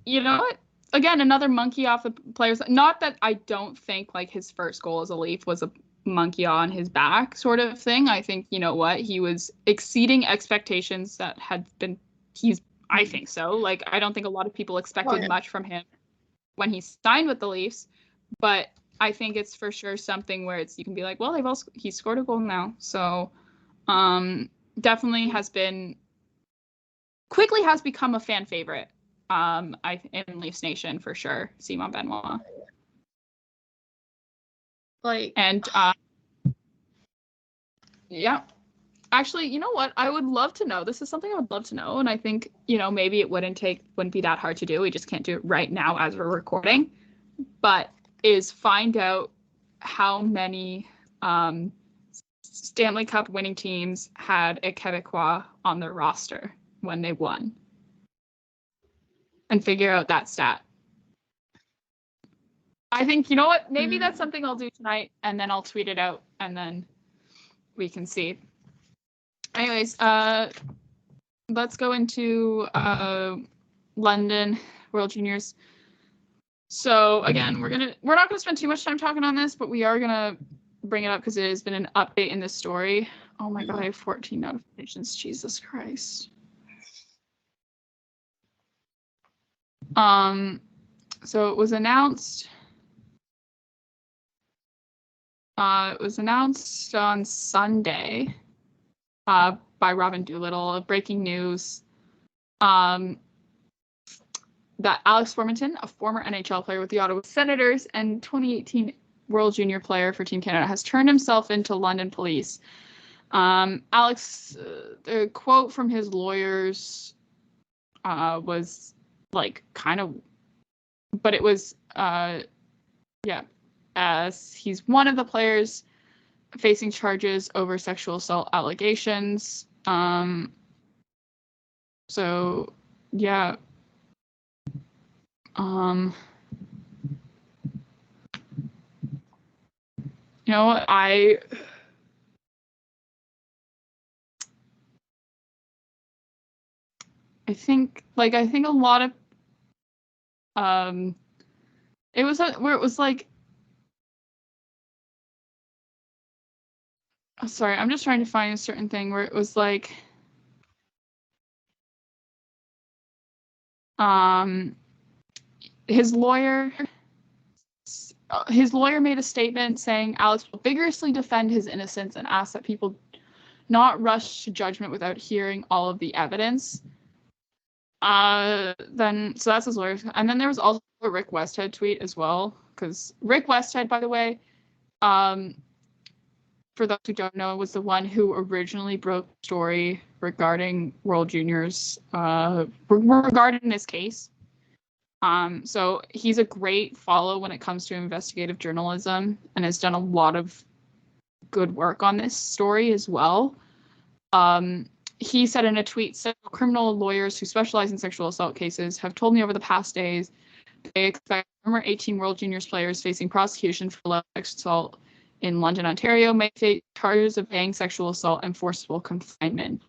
You know what? Again, another monkey off the players. Not that I don't think his first goal as a Leaf was a monkey on his back sort of thing. I think, he was exceeding expectations that had been, I think so. I don't think a lot of people expected much from him when he signed with the Leafs, but I think it's for sure something where you can be like, well, he scored a goal now. So, definitely quickly has become a fan favorite. In Leafs Nation for sure, Simon Benoit. Yeah. Actually, you know what? I would love to know. This is something I would love to know, and I think, maybe it wouldn't be that hard to do. We just can't do it right now as we're recording. But is find out how many Stanley Cup winning teams had a Québécois on their roster when they won. And figure out that stat. I think, you know what? Maybe that's something I'll do tonight, and then I'll tweet it out, and then we can see. Anyways, let's go into London World Juniors. So again, we're not gonna spend too much time talking on this, but we are gonna bring it up because it has been an update in this story. Oh my god, I have 14 notifications. Jesus Christ. So it was announced. It was announced on Sunday by Robin Doolittle. Breaking news. That Alex Formenton, a former NHL player with the Ottawa Senators and 2018 World Junior player for Team Canada, has turned himself into London police. Alex, the quote from his lawyers was like kind of, but it was, as he's one of the players facing charges over sexual assault allegations. So, yeah. You know, I think a lot of it was where it was like, sorry, I'm just trying to find a certain thing where it was like his lawyer made a statement saying Alex will vigorously defend his innocence and ask that people not rush to judgment without hearing all of the evidence. So that's his lawyer. And then there was also a Rick Westhead tweet as well, because Rick Westhead, by the way, for those who don't know, was the one who originally broke the story regarding World Juniors, regarding this case. So he's a great follow when it comes to investigative journalism and has done a lot of good work on this story as well. He said in a tweet, several criminal lawyers who specialize in sexual assault cases have told me over the past days they expect former 18 World Juniors players facing prosecution for alleged assault in London, Ontario may face charges of gang sexual assault and forcible confinement.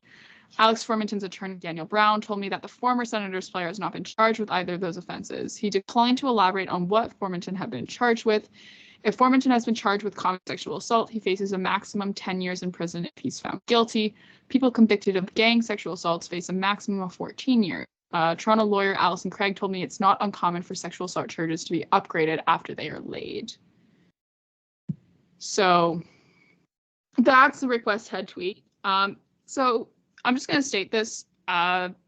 Alex Formenton's attorney, Daniel Brown, told me that the former Senators player has not been charged with either of those offenses. He declined to elaborate on what Formenton had been charged with. If Formenton has been charged with common sexual assault, he faces a maximum 10 years in prison if he's found guilty. People convicted of gang sexual assaults face a maximum of 14 years. Toronto lawyer Alison Craig told me it's not uncommon for sexual assault charges to be upgraded after they are laid. So that's the Rick Westhead tweet. So I'm just going to state this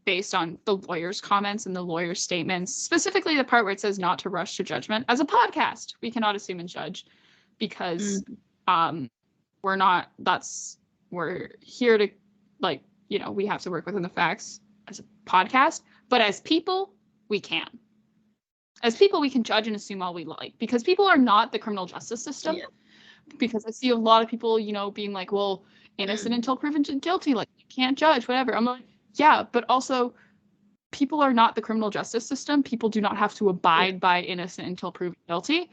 based on the lawyer's comments and the lawyer's statements, specifically the part where it says not to rush to judgment. As a podcast, we cannot assume and judge because we're here to, like, you know, we have to work within the facts as a podcast, but as people, we can. As people, we can judge and assume all we like because people are not the criminal justice system. Yeah. Because I see a lot of people, you know, being like, well, innocent until proven guilty, like you can't judge, whatever. I'm like, yeah, but also people are not the criminal justice system. People do not have to abide by innocent until proven guilty.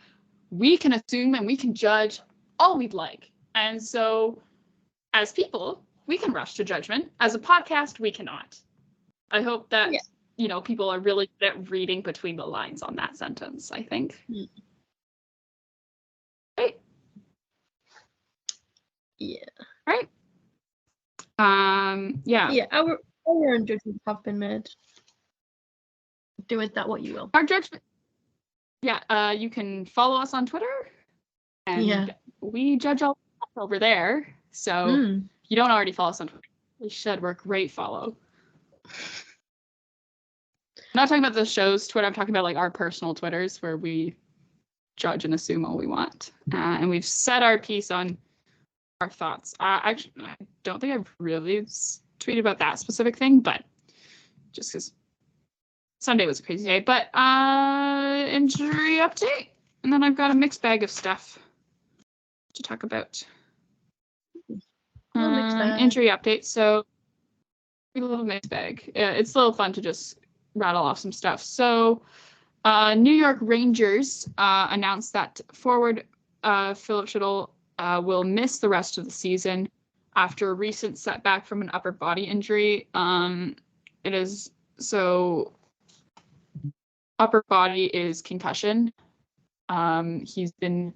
We can assume and we can judge all we'd like. And so as people, we can rush to judgment. As a podcast, we cannot. I hope that, you know, people are really good at reading between the lines on that sentence, I think. Right. Yeah. Right. Yeah. Yeah, our own judgments have been made. Do with that what you will. Our judgment. Yeah, you can follow us on Twitter. And we judge all over there. So if you don't already follow us on Twitter, we should. We're a great follow. I'm not talking about the show's Twitter. I'm talking about like our personal Twitters where we judge and assume all we want. And we've said our piece on our thoughts. Actually, I don't think I've really tweeted about that specific thing, but just because Sunday was a crazy day. But injury update, and then I've got a mixed bag of stuff to talk about. Injury update. So a little mixed bag. It's a little fun to just rattle off some stuff. So New York Rangers announced that forward Philip Schittle will miss the rest of the season after a recent setback from an upper body injury. It is so upper body is concussion. He's been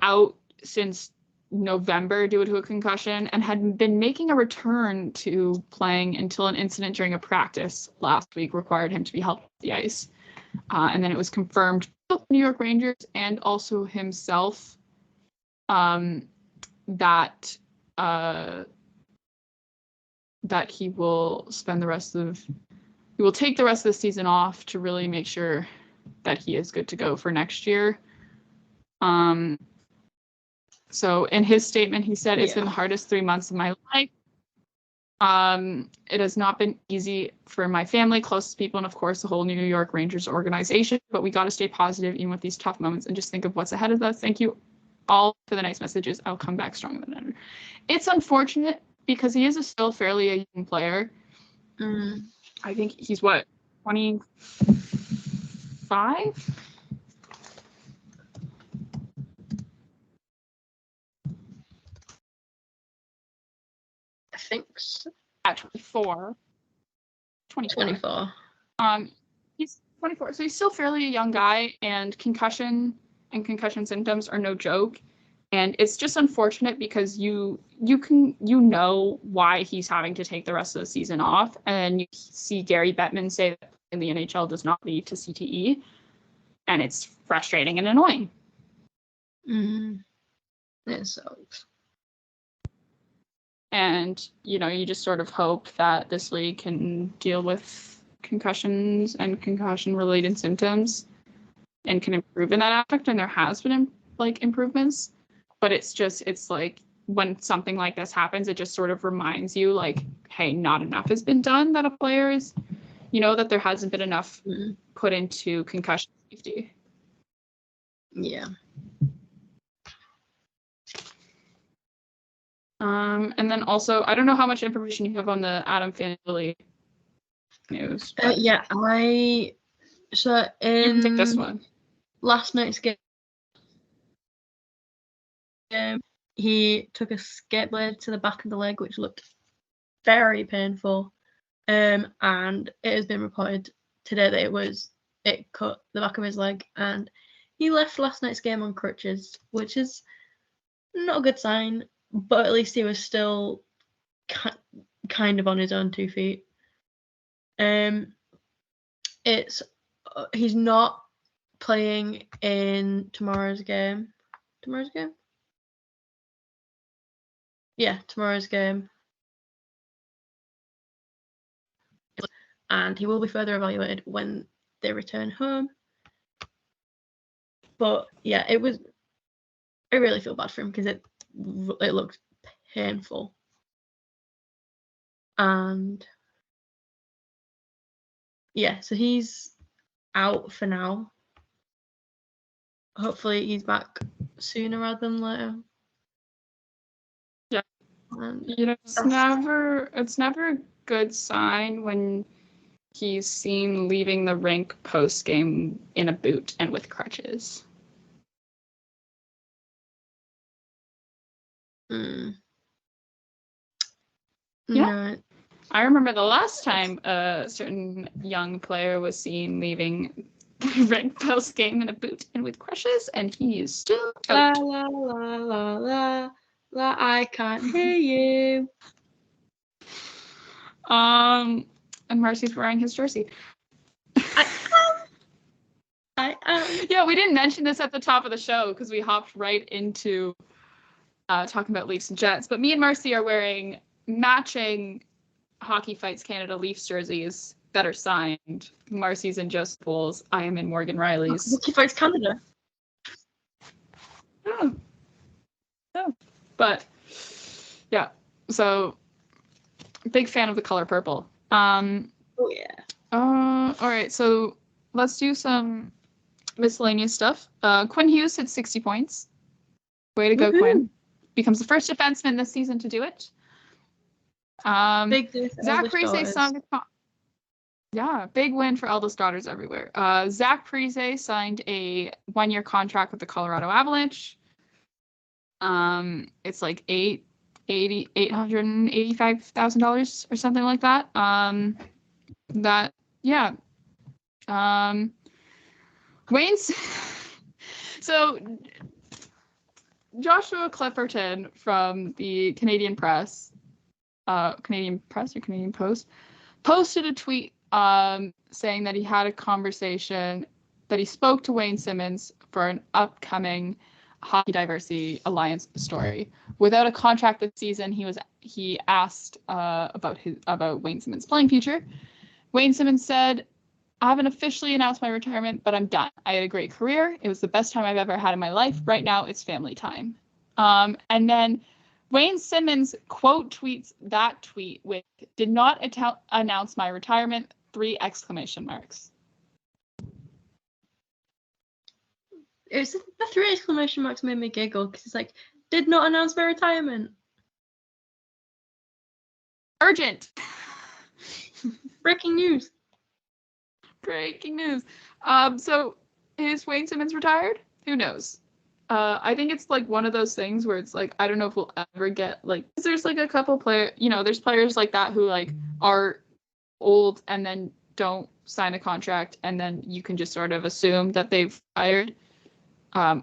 out since November due to a concussion and had been making a return to playing until an incident during a practice last week required him to be held off the ice. And then it was confirmed by the New York Rangers and also himself that he will take the rest of the season off to really make sure that he is good to go for next year. So in his statement, he said, "It's been the hardest 3 months of my life. It has not been easy for my family, closest people, and of course the whole New York Rangers organization, but we got to stay positive even with these tough moments and just think of what's ahead of us. Thank you all for the nice messages. I'll come back stronger than ever." It's unfortunate because he is still fairly a young player. I think he's 25? I think so. At 24. He's 24, so he's still fairly a young guy, and concussion symptoms are no joke. And it's just unfortunate because you know why he's having to take the rest of the season off, and you see Gary Bettman say that in the NHL does not lead to CTE, and it's frustrating and annoying. It sucks. And, you just sort of hope that this league can deal with concussions and concussion-related symptoms and can improve in that aspect. And there has been, improvements. But it's like when something like this happens, it just sort of reminds you, hey, not enough has been done, that a player is, that there hasn't been enough put into concussion safety. Yeah. And then also, I don't know how much information you have on the Adam Fantilli news. In take this one. Last night's game, he took a skate blade to the back of the leg, which looked very painful. And it has been reported today that it cut the back of his leg, and he left last night's game on crutches, which is not a good sign. But at least he was still kind of on his own 2 feet. He's not playing in tomorrow's game. Yeah, tomorrow's game. And he will be further evaluated when they return home. But yeah, I really feel bad for him because it looks painful. And yeah, so he's out for now. Hopefully he's back sooner rather than later. Yeah. It's never a good sign when he's seen leaving the rink post-game in a boot and with crutches. Yeah. No. I remember the last time a certain young player was seen leaving the rink post-game in a boot and with crutches, and he is still out. La la la la la, I can't hear you. And Marcie's wearing his jersey. I am. Yeah, we didn't mention this at the top of the show because we hopped right into talking about Leafs and Jets. But me and Marcie are wearing matching Hockey Fights Canada Leafs jerseys that are signed. Marcie's in Joseph Bowles. I am in Morgan Riley's. Hockey Fights Canada. Oh. But yeah, so big fan of the color purple. Oh yeah. All right, so let's do some miscellaneous stuff. Quinn Hughes hit 60 points. Way to go, Quinn. Becomes the first defenseman this season to do it. Big day for Zachary Song. Yeah, big win for eldest daughters everywhere. Zach Parise signed a 1-year contract with the Colorado Avalanche. It's like $885,000 or something like that. Wayne's so Joshua Clipperton from the Canadian Press or Canadian Post posted a tweet saying that he had a conversation, that he spoke to Wayne Simmons for an upcoming Hockey Diversity Alliance story. Without a contract this season, he asked about Wayne Simmons' playing future. Wayne Simmons said, "I haven't officially announced my retirement, but I'm done. I had a great career. It was the best time I've ever had in my life. Right now, it's family time." And then Wayne Simmons quote tweets that tweet with, "Did not announce my retirement, 3 exclamation marks." It was the 3 exclamation marks made me giggle because it's like, did not announce my retirement. Urgent. Breaking news. Breaking news. So is Wayne Simmons retired? Who knows? I think it's like one of those things where it's like, I don't know if we'll ever get like, there's like a couple there's players like that who like are old and then don't sign a contract, and then you can just sort of assume that they've retired.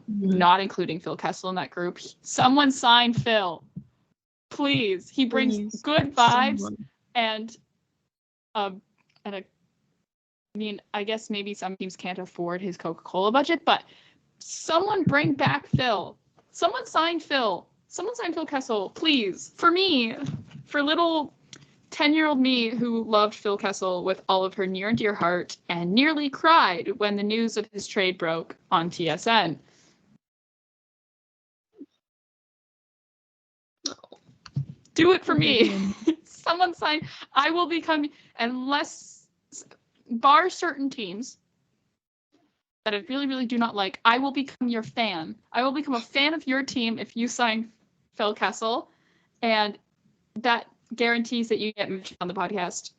Not including Phil Kessel in that group. Someone sign Phil, please. He brings good vibes and I mean, I guess maybe some teams can't afford his Coca-Cola budget, but someone bring back Phil. Someone sign Phil. Someone sign Phil Kessel, please. For me, for little 10-year-old me who loved Phil Kessel with all of her near and dear heart and nearly cried when the news of his trade broke on TSN. Do it for me. Someone sign. I will become, unless, bar certain teams that I really, really do not like, I will become your fan. I will become a fan of your team if you sign Phil Kessel, and that guarantees that you get mentioned on the podcast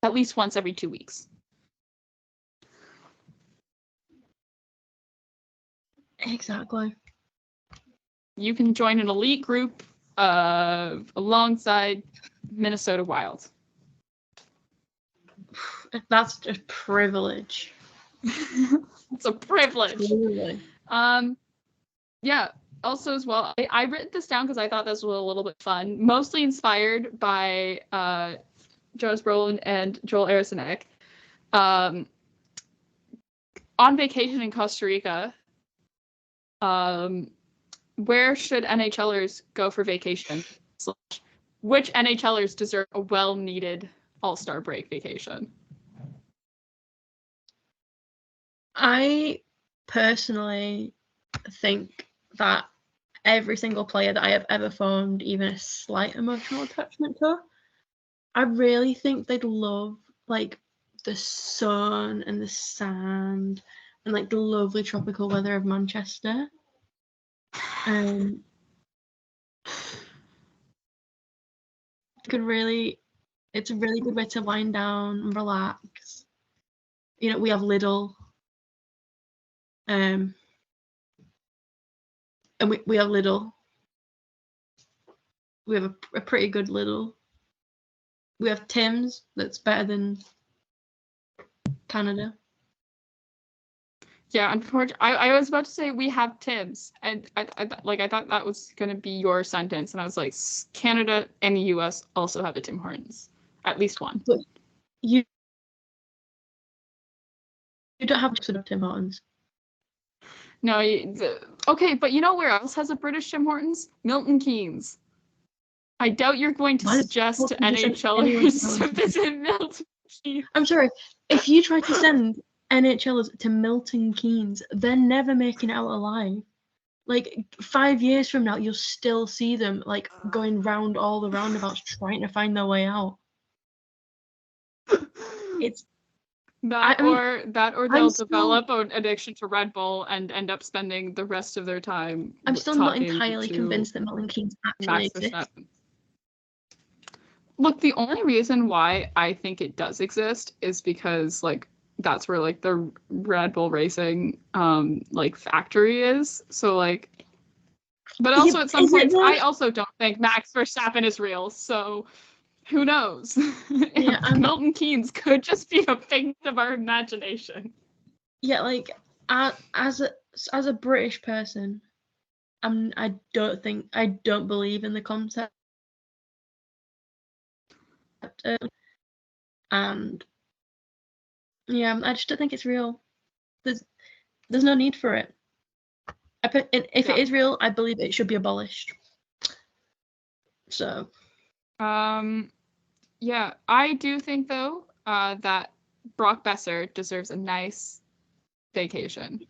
at least once every 2 weeks. Exactly. You can join an elite group alongside Minnesota Wild. That's a privilege. It's a privilege. Truly. Yeah. Also, as well, I written this down because I thought this was a little bit fun. Mostly inspired by Jonas Brolin and Joel Eriksson. On vacation in Costa Rica. Where should NHLers go for vacation? Which NHLers deserve a well-needed All-Star break vacation? I personally think that every single player that I have ever formed even a slight emotional attachment to, I really think they'd love like the sun and the sand and like the lovely tropical weather of Manchester. It's a really good way to wind down and relax. You know, we have Lidl. And we have Lidl. We have a pretty good Lidl. We have Tim's that's better than Canada. Yeah, unfortunately, I was about to say we have Tim's, and I thought that was gonna be your sentence, and I was like, Canada and the U.S. also have a Tim Hortons, at least one. But you don't have to Tim Hortons. No, okay, but you know where else has a British Tim Hortons? Milton Keynes. I doubt you're going to suggest to NHLers to visit Milton Keynes. I'm sorry, if you try to send NHLers to Milton Keynes, they're never making it out alive. Like 5 years from now, you'll still see them like going round all the roundabouts trying to find their way out. It's that or they'll develop an addiction to Red Bull and end up spending the rest of their time. I'm still not entirely convinced that Milton Keynes actually exists. Look, the only reason why I think it does exist is because like that's where like the Red Bull Racing like factory is. So like, but also at some points I also don't think Max Verstappen is real. So who knows? Yeah, Milton Keynes could just be a figment of our imagination. Yeah, like as a British person, I don't believe in the concept, and yeah, I just don't think it's real. There's no need for it. If it is real, I believe it should be abolished. So, yeah, I do think though that Brock Besser deserves a nice vacation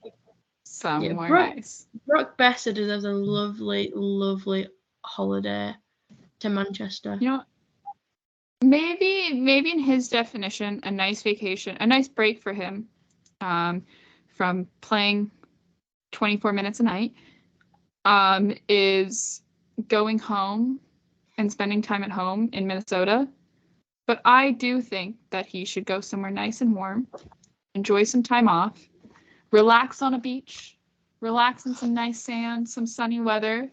somewhere nice. Brock Besser deserves a lovely, lovely holiday to Manchester. You know, maybe in his definition, a nice vacation, a nice break for him, from playing 24 minutes a night, is going home and spending time at home in Minnesota. But I do think that he should go somewhere nice and warm, enjoy some time off, relax on a beach, relax in some nice sand, some sunny weather.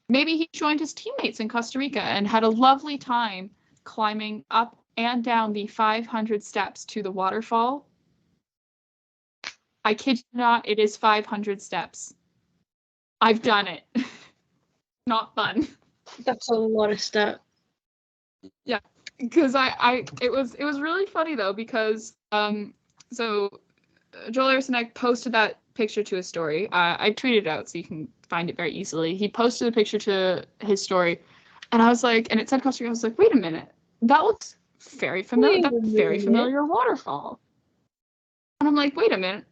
Maybe he joined his teammates in Costa Rica and had a lovely time climbing up and down the 500 steps to the waterfall. I kid you not, it is 500 steps. I've done it. Not fun. That's a lot of steps. Yeah, because it was really funny though, because so Joel Ersonek posted that picture to his story. I tweeted it out so you can find it very easily. He posted a picture to his story, and I was like, and it said Costa Rica. I was like, wait a minute, that looks very familiar. That's a very familiar waterfall. And I'm like, wait a minute.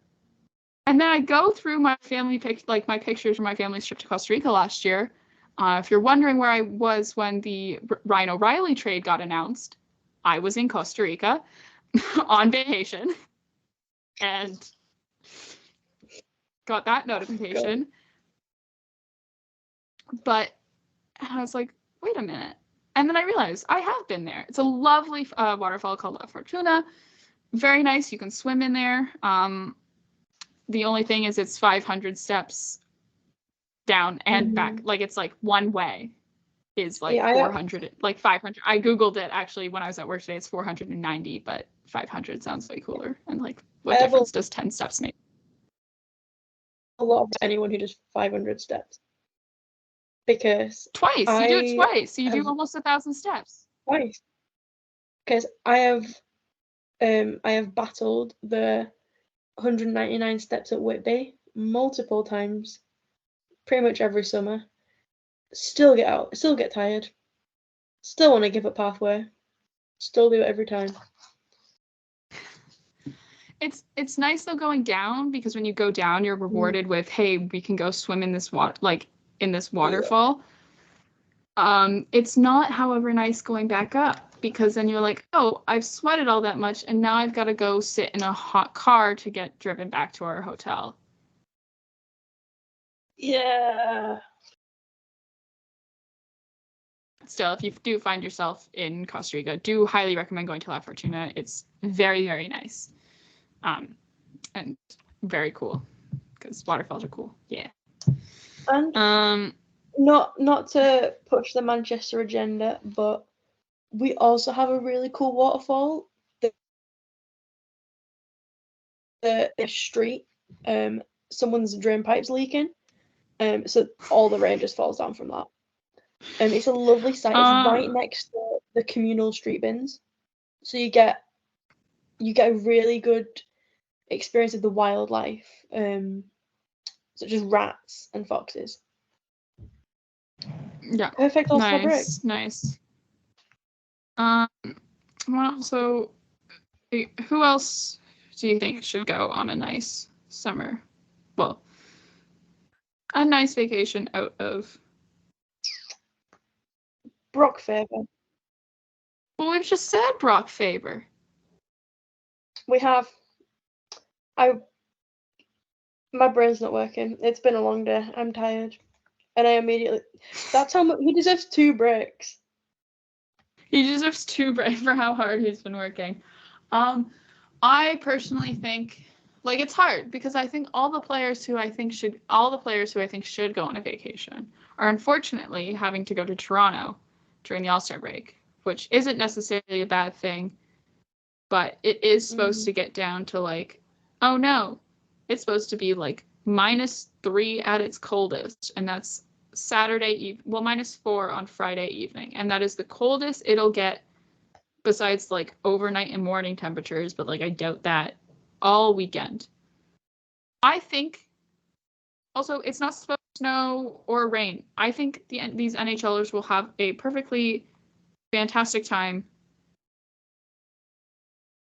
And then I go through my family my pictures from my family's trip to Costa Rica last year. If you're wondering where I was when the Ryan O'Reilly trade got announced, I was in Costa Rica on vacation and got that notification. But I was like, wait a minute. And then I realized I have been there. It's a lovely waterfall called La Fortuna. Very nice. You can swim in there. The only thing is it's 500 steps down and back. Like it's like one way is like 400, like 500. I Googled it actually when I was at work today. It's 490, but 500 sounds way cooler. And like, what difference does 10 steps make? A lot of anyone who does 500 steps. Because you do it twice. So you do almost 1,000 steps. Twice. Because I have battled the 199 steps at Whitby multiple times, pretty much every summer. Still get out, still get tired, still want to give up halfway, still do it every time. It's nice though going down, because when you go down, you're rewarded with, hey, we can go swim in this water, like in this waterfall. Yeah. It's not, however, nice going back up, because then you're like, oh, I've sweated all that much, and now I've got to go sit in a hot car to get driven back to our hotel. Yeah. Still, if you do find yourself in Costa Rica, do highly recommend going to La Fortuna. It's very, very nice. And very cool, because waterfalls are cool. Yeah. And not to push the Manchester agenda, but we also have a really cool waterfall. The street, someone's drain pipe's leaking, so all the rain just falls down from that. It's a lovely sight. It's right next to the communal street bins, so you get a really good experience of the wildlife, such as rats and foxes. Yeah. Perfect. Nice. Also, who else do you think should go on a nice summer? Well, a nice vacation out of Brock Faber. Well, we've just said Brock Faber. We have. My brain's not working. It's been a long day. I'm tired. And I immediately... That's how much... He deserves 2 breaks. He deserves 2 brave for how hard he's been working. I personally think, like, it's hard because I think all the players who I think should go on a vacation are unfortunately having to go to Toronto during the All-Star break, which isn't necessarily a bad thing, but it is supposed to get down to like, oh no, it's supposed to be like -3 at its coldest, and that's -4 on Friday evening, and that is the coldest it'll get besides like overnight and morning temperatures, but like I doubt that all weekend. I think also it's not supposed to snow or rain. I think these NHLers will have a perfectly fantastic time.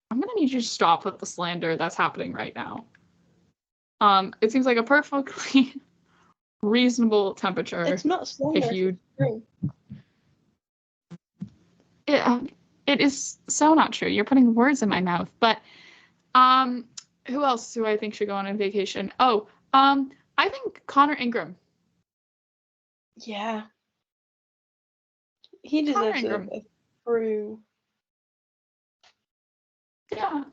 I'm gonna need you to stop with the slander that's happening right now. It seems like a perfectly reasonable temperature. It's not slander. If you, it is so not true. You're putting words in my mouth. But who else do I think should go on a vacation? Oh, I think Connor Ingram. Yeah. He deserves a true. Yeah.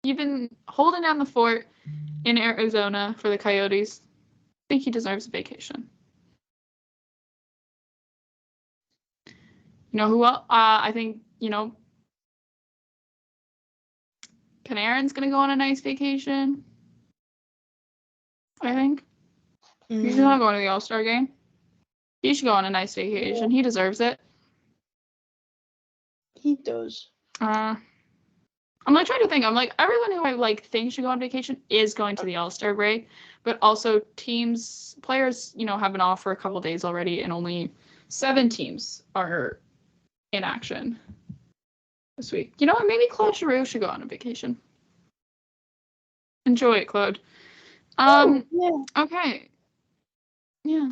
You've been holding down the fort in Arizona for the Coyotes. I think he deserves a vacation. You know who else? I think, Panarin's going to go on a nice vacation. I think. He's not going to the All-Star game. He should go on a nice vacation. Yeah. He deserves it. He does. I'm like trying to think. I'm like, everyone who I like think should go on vacation is going to the All-Star break, but also players, have been off for a couple days already, and only 7 teams are in action this week. You know what? Maybe Claude Giroux should go on a vacation. Enjoy it, Claude. Yeah. Okay. Yeah.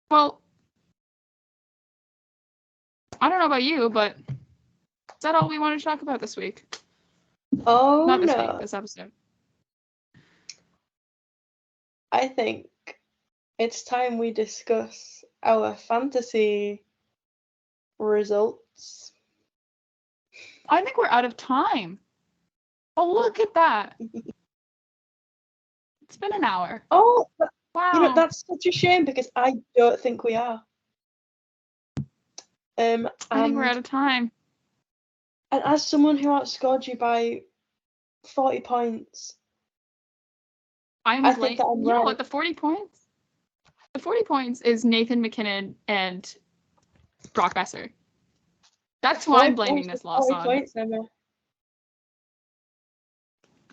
Well, I don't know about you, but is that all we wanted to talk about this week? Oh, not this week, this episode. I think it's time we discuss our fantasy results. I think we're out of time. Oh, look at that. It's been an hour. Oh, wow. That's such a shame because I don't think we are. I think we're out of time. And as someone who outscored you by 40 points, I think that I'm right. You know what? The 40 points? The 40 points is Nathan McKinnon and Brock Besser. That's who I'm blaming this loss on. Points, Emma.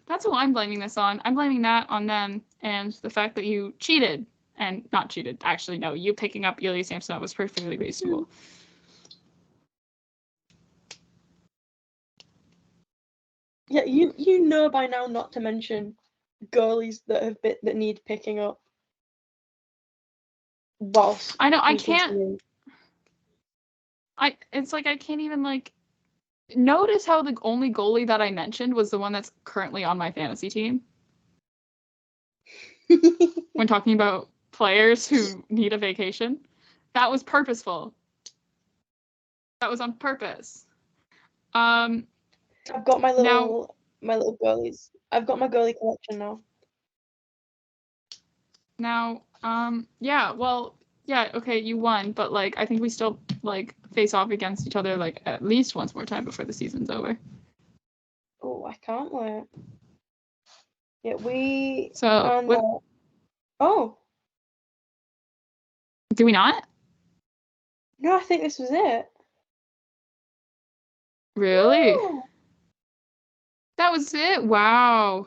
That's who I'm blaming this on. I'm blaming that on them and the fact that you cheated. And not cheated. Actually, no. You picking up Ilya Samsonov was perfectly reasonable. Yeah, you know by now not to mention goalies that need picking up. Whilst I know I can't. It's like I can't even like notice how the only goalie that I mentioned was the one that's currently on my fantasy team. When talking about players who need a vacation, that was purposeful. That was on purpose. I've got my little goalies. I've got my goalie collection now. Now, okay, you won, but like I think we still like face off against each other like at least once more time before the season's over. Oh, I can't wait. Yeah, we. So. Oh. Do we not? No, I think this was it. Really? Oh. That was it? Wow.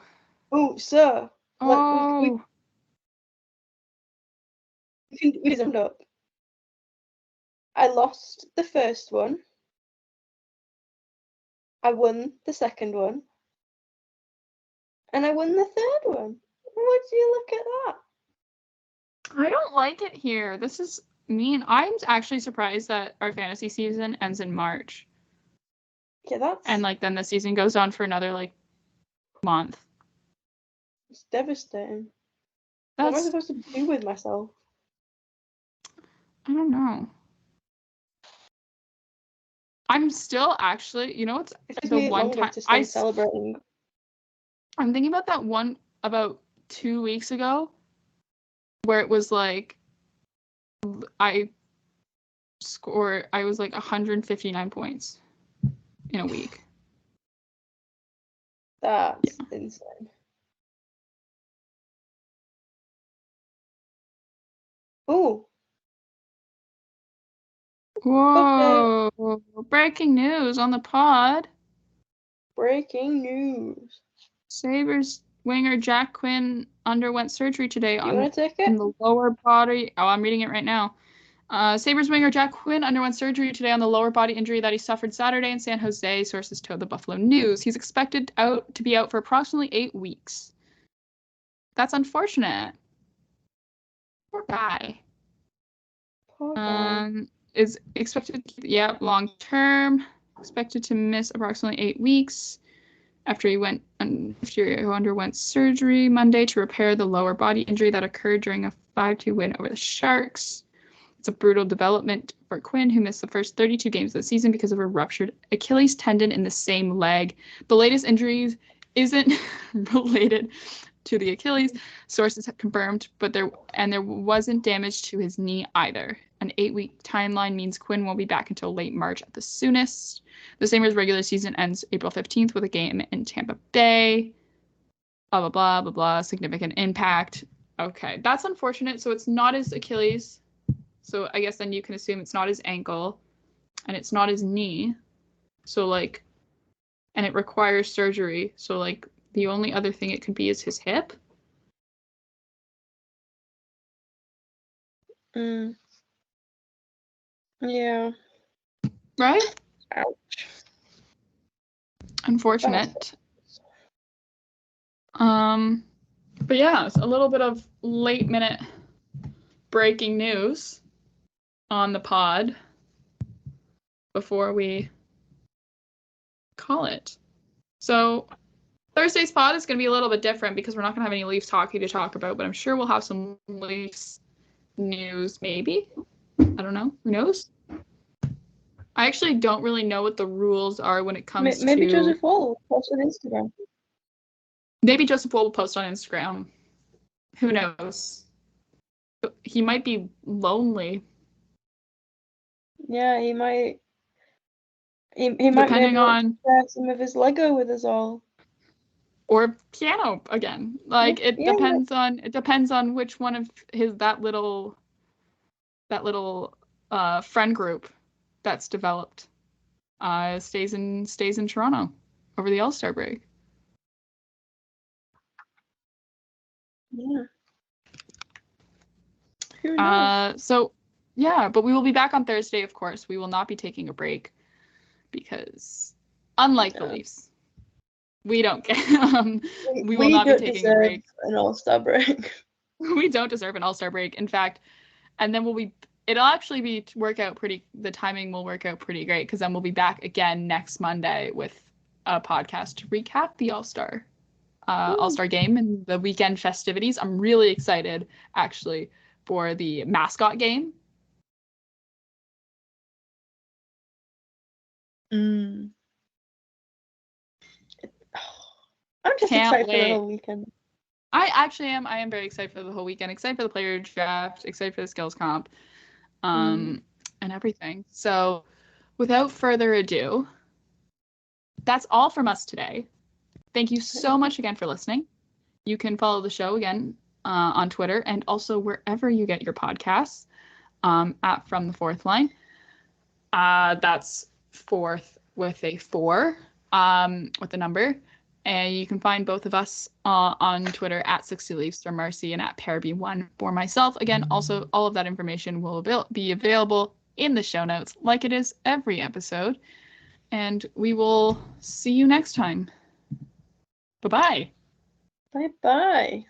Oh, so. Oh. We summed up. I lost the first one. I won the second one. And I won the third one. Would you look at that? I don't like it here. This is mean. I'm actually surprised that our fantasy season ends in March. Yeah, and like then the season goes on for another like month. It's devastating. What am I supposed to do with myself? I don't know. I'm still actually, what's It takes the me one longer time to stay celebrating. I'm thinking about that one about 2 weeks ago where it was like I was like 159 points in a week. That's insane. Ooh. Whoa! Breaking news on the pod. Breaking news. Sabres winger Jack Quinn underwent surgery today You want to take it? in the lower body. Oh, I'm reading it right now. Sabres winger Jack Quinn underwent surgery today on the lower body injury that he suffered Saturday in San Jose, sources told the Buffalo News. He's expected to be out for approximately 8 weeks. That's unfortunate. Poor guy. Poor guy. Is expected, long term. Expected to miss approximately 8 weeks after he underwent surgery Monday to repair the lower body injury that occurred during a 5-2 win over the Sharks. It's a brutal development for Quinn, who missed the first 32 games of the season because of a ruptured Achilles tendon in the same leg. The latest injury isn't related to the Achilles, sources have confirmed, but there wasn't damage to his knee either. An 8-week timeline means Quinn won't be back until late March at the soonest. The Sabres regular season ends April 15th with a game in Tampa Bay. Blah, blah, blah, blah, blah. Significant impact. Okay, that's unfortunate. So it's not his Achilles. So I guess then you can assume it's not his ankle and it's not his knee. So and it requires surgery. So the only other thing it could be is his hip. Yeah. Right? Ouch. Unfortunate. But yeah, it's a little bit of late minute breaking news on the pod before we call it. So Thursday's pod is going to be a little bit different because we're not going to have any Leafs hockey to talk about, but I'm sure we'll have some Leafs news, maybe. I don't know. Who knows? I actually don't really know what the rules are when it comes maybe to... Joseph Wall will post on Instagram. Maybe Joseph Wall will post on Instagram. Who knows? He might be lonely. Yeah, he might. He might Depending on share some of his Lego with us all. Or piano again. It depends on which one of that little friend group that's developed stays in Toronto over the All-Star break. Yeah. Who knows? But we will be back on Thursday, of course. We will not be taking a break because unlike the Leafs, we don't get we will not be taking a break. An All-Star break. We don't deserve an All-Star break. In fact, and then it'll actually the timing will work out pretty great because then we'll be back again next Monday with a podcast to recap the All-Star game and the weekend festivities. I'm really excited actually for the mascot game. I'm just excited for the whole weekend. I actually am. I am very excited for the whole weekend. Excited for the player draft. Excited for the skills comp, and everything. So, without further ado, that's all from us today. Thank you so much again for listening. You can follow the show again on Twitter and also wherever you get your podcasts at From the Fourth Line. That's fourth with a 4 with the number. And you can find both of us on Twitter at 60Leafs for Marcie and at Paraby1 for myself. Again, also all of that information will be available in the show notes like it is every episode. And we will see you next time. Bye-bye. Bye-bye.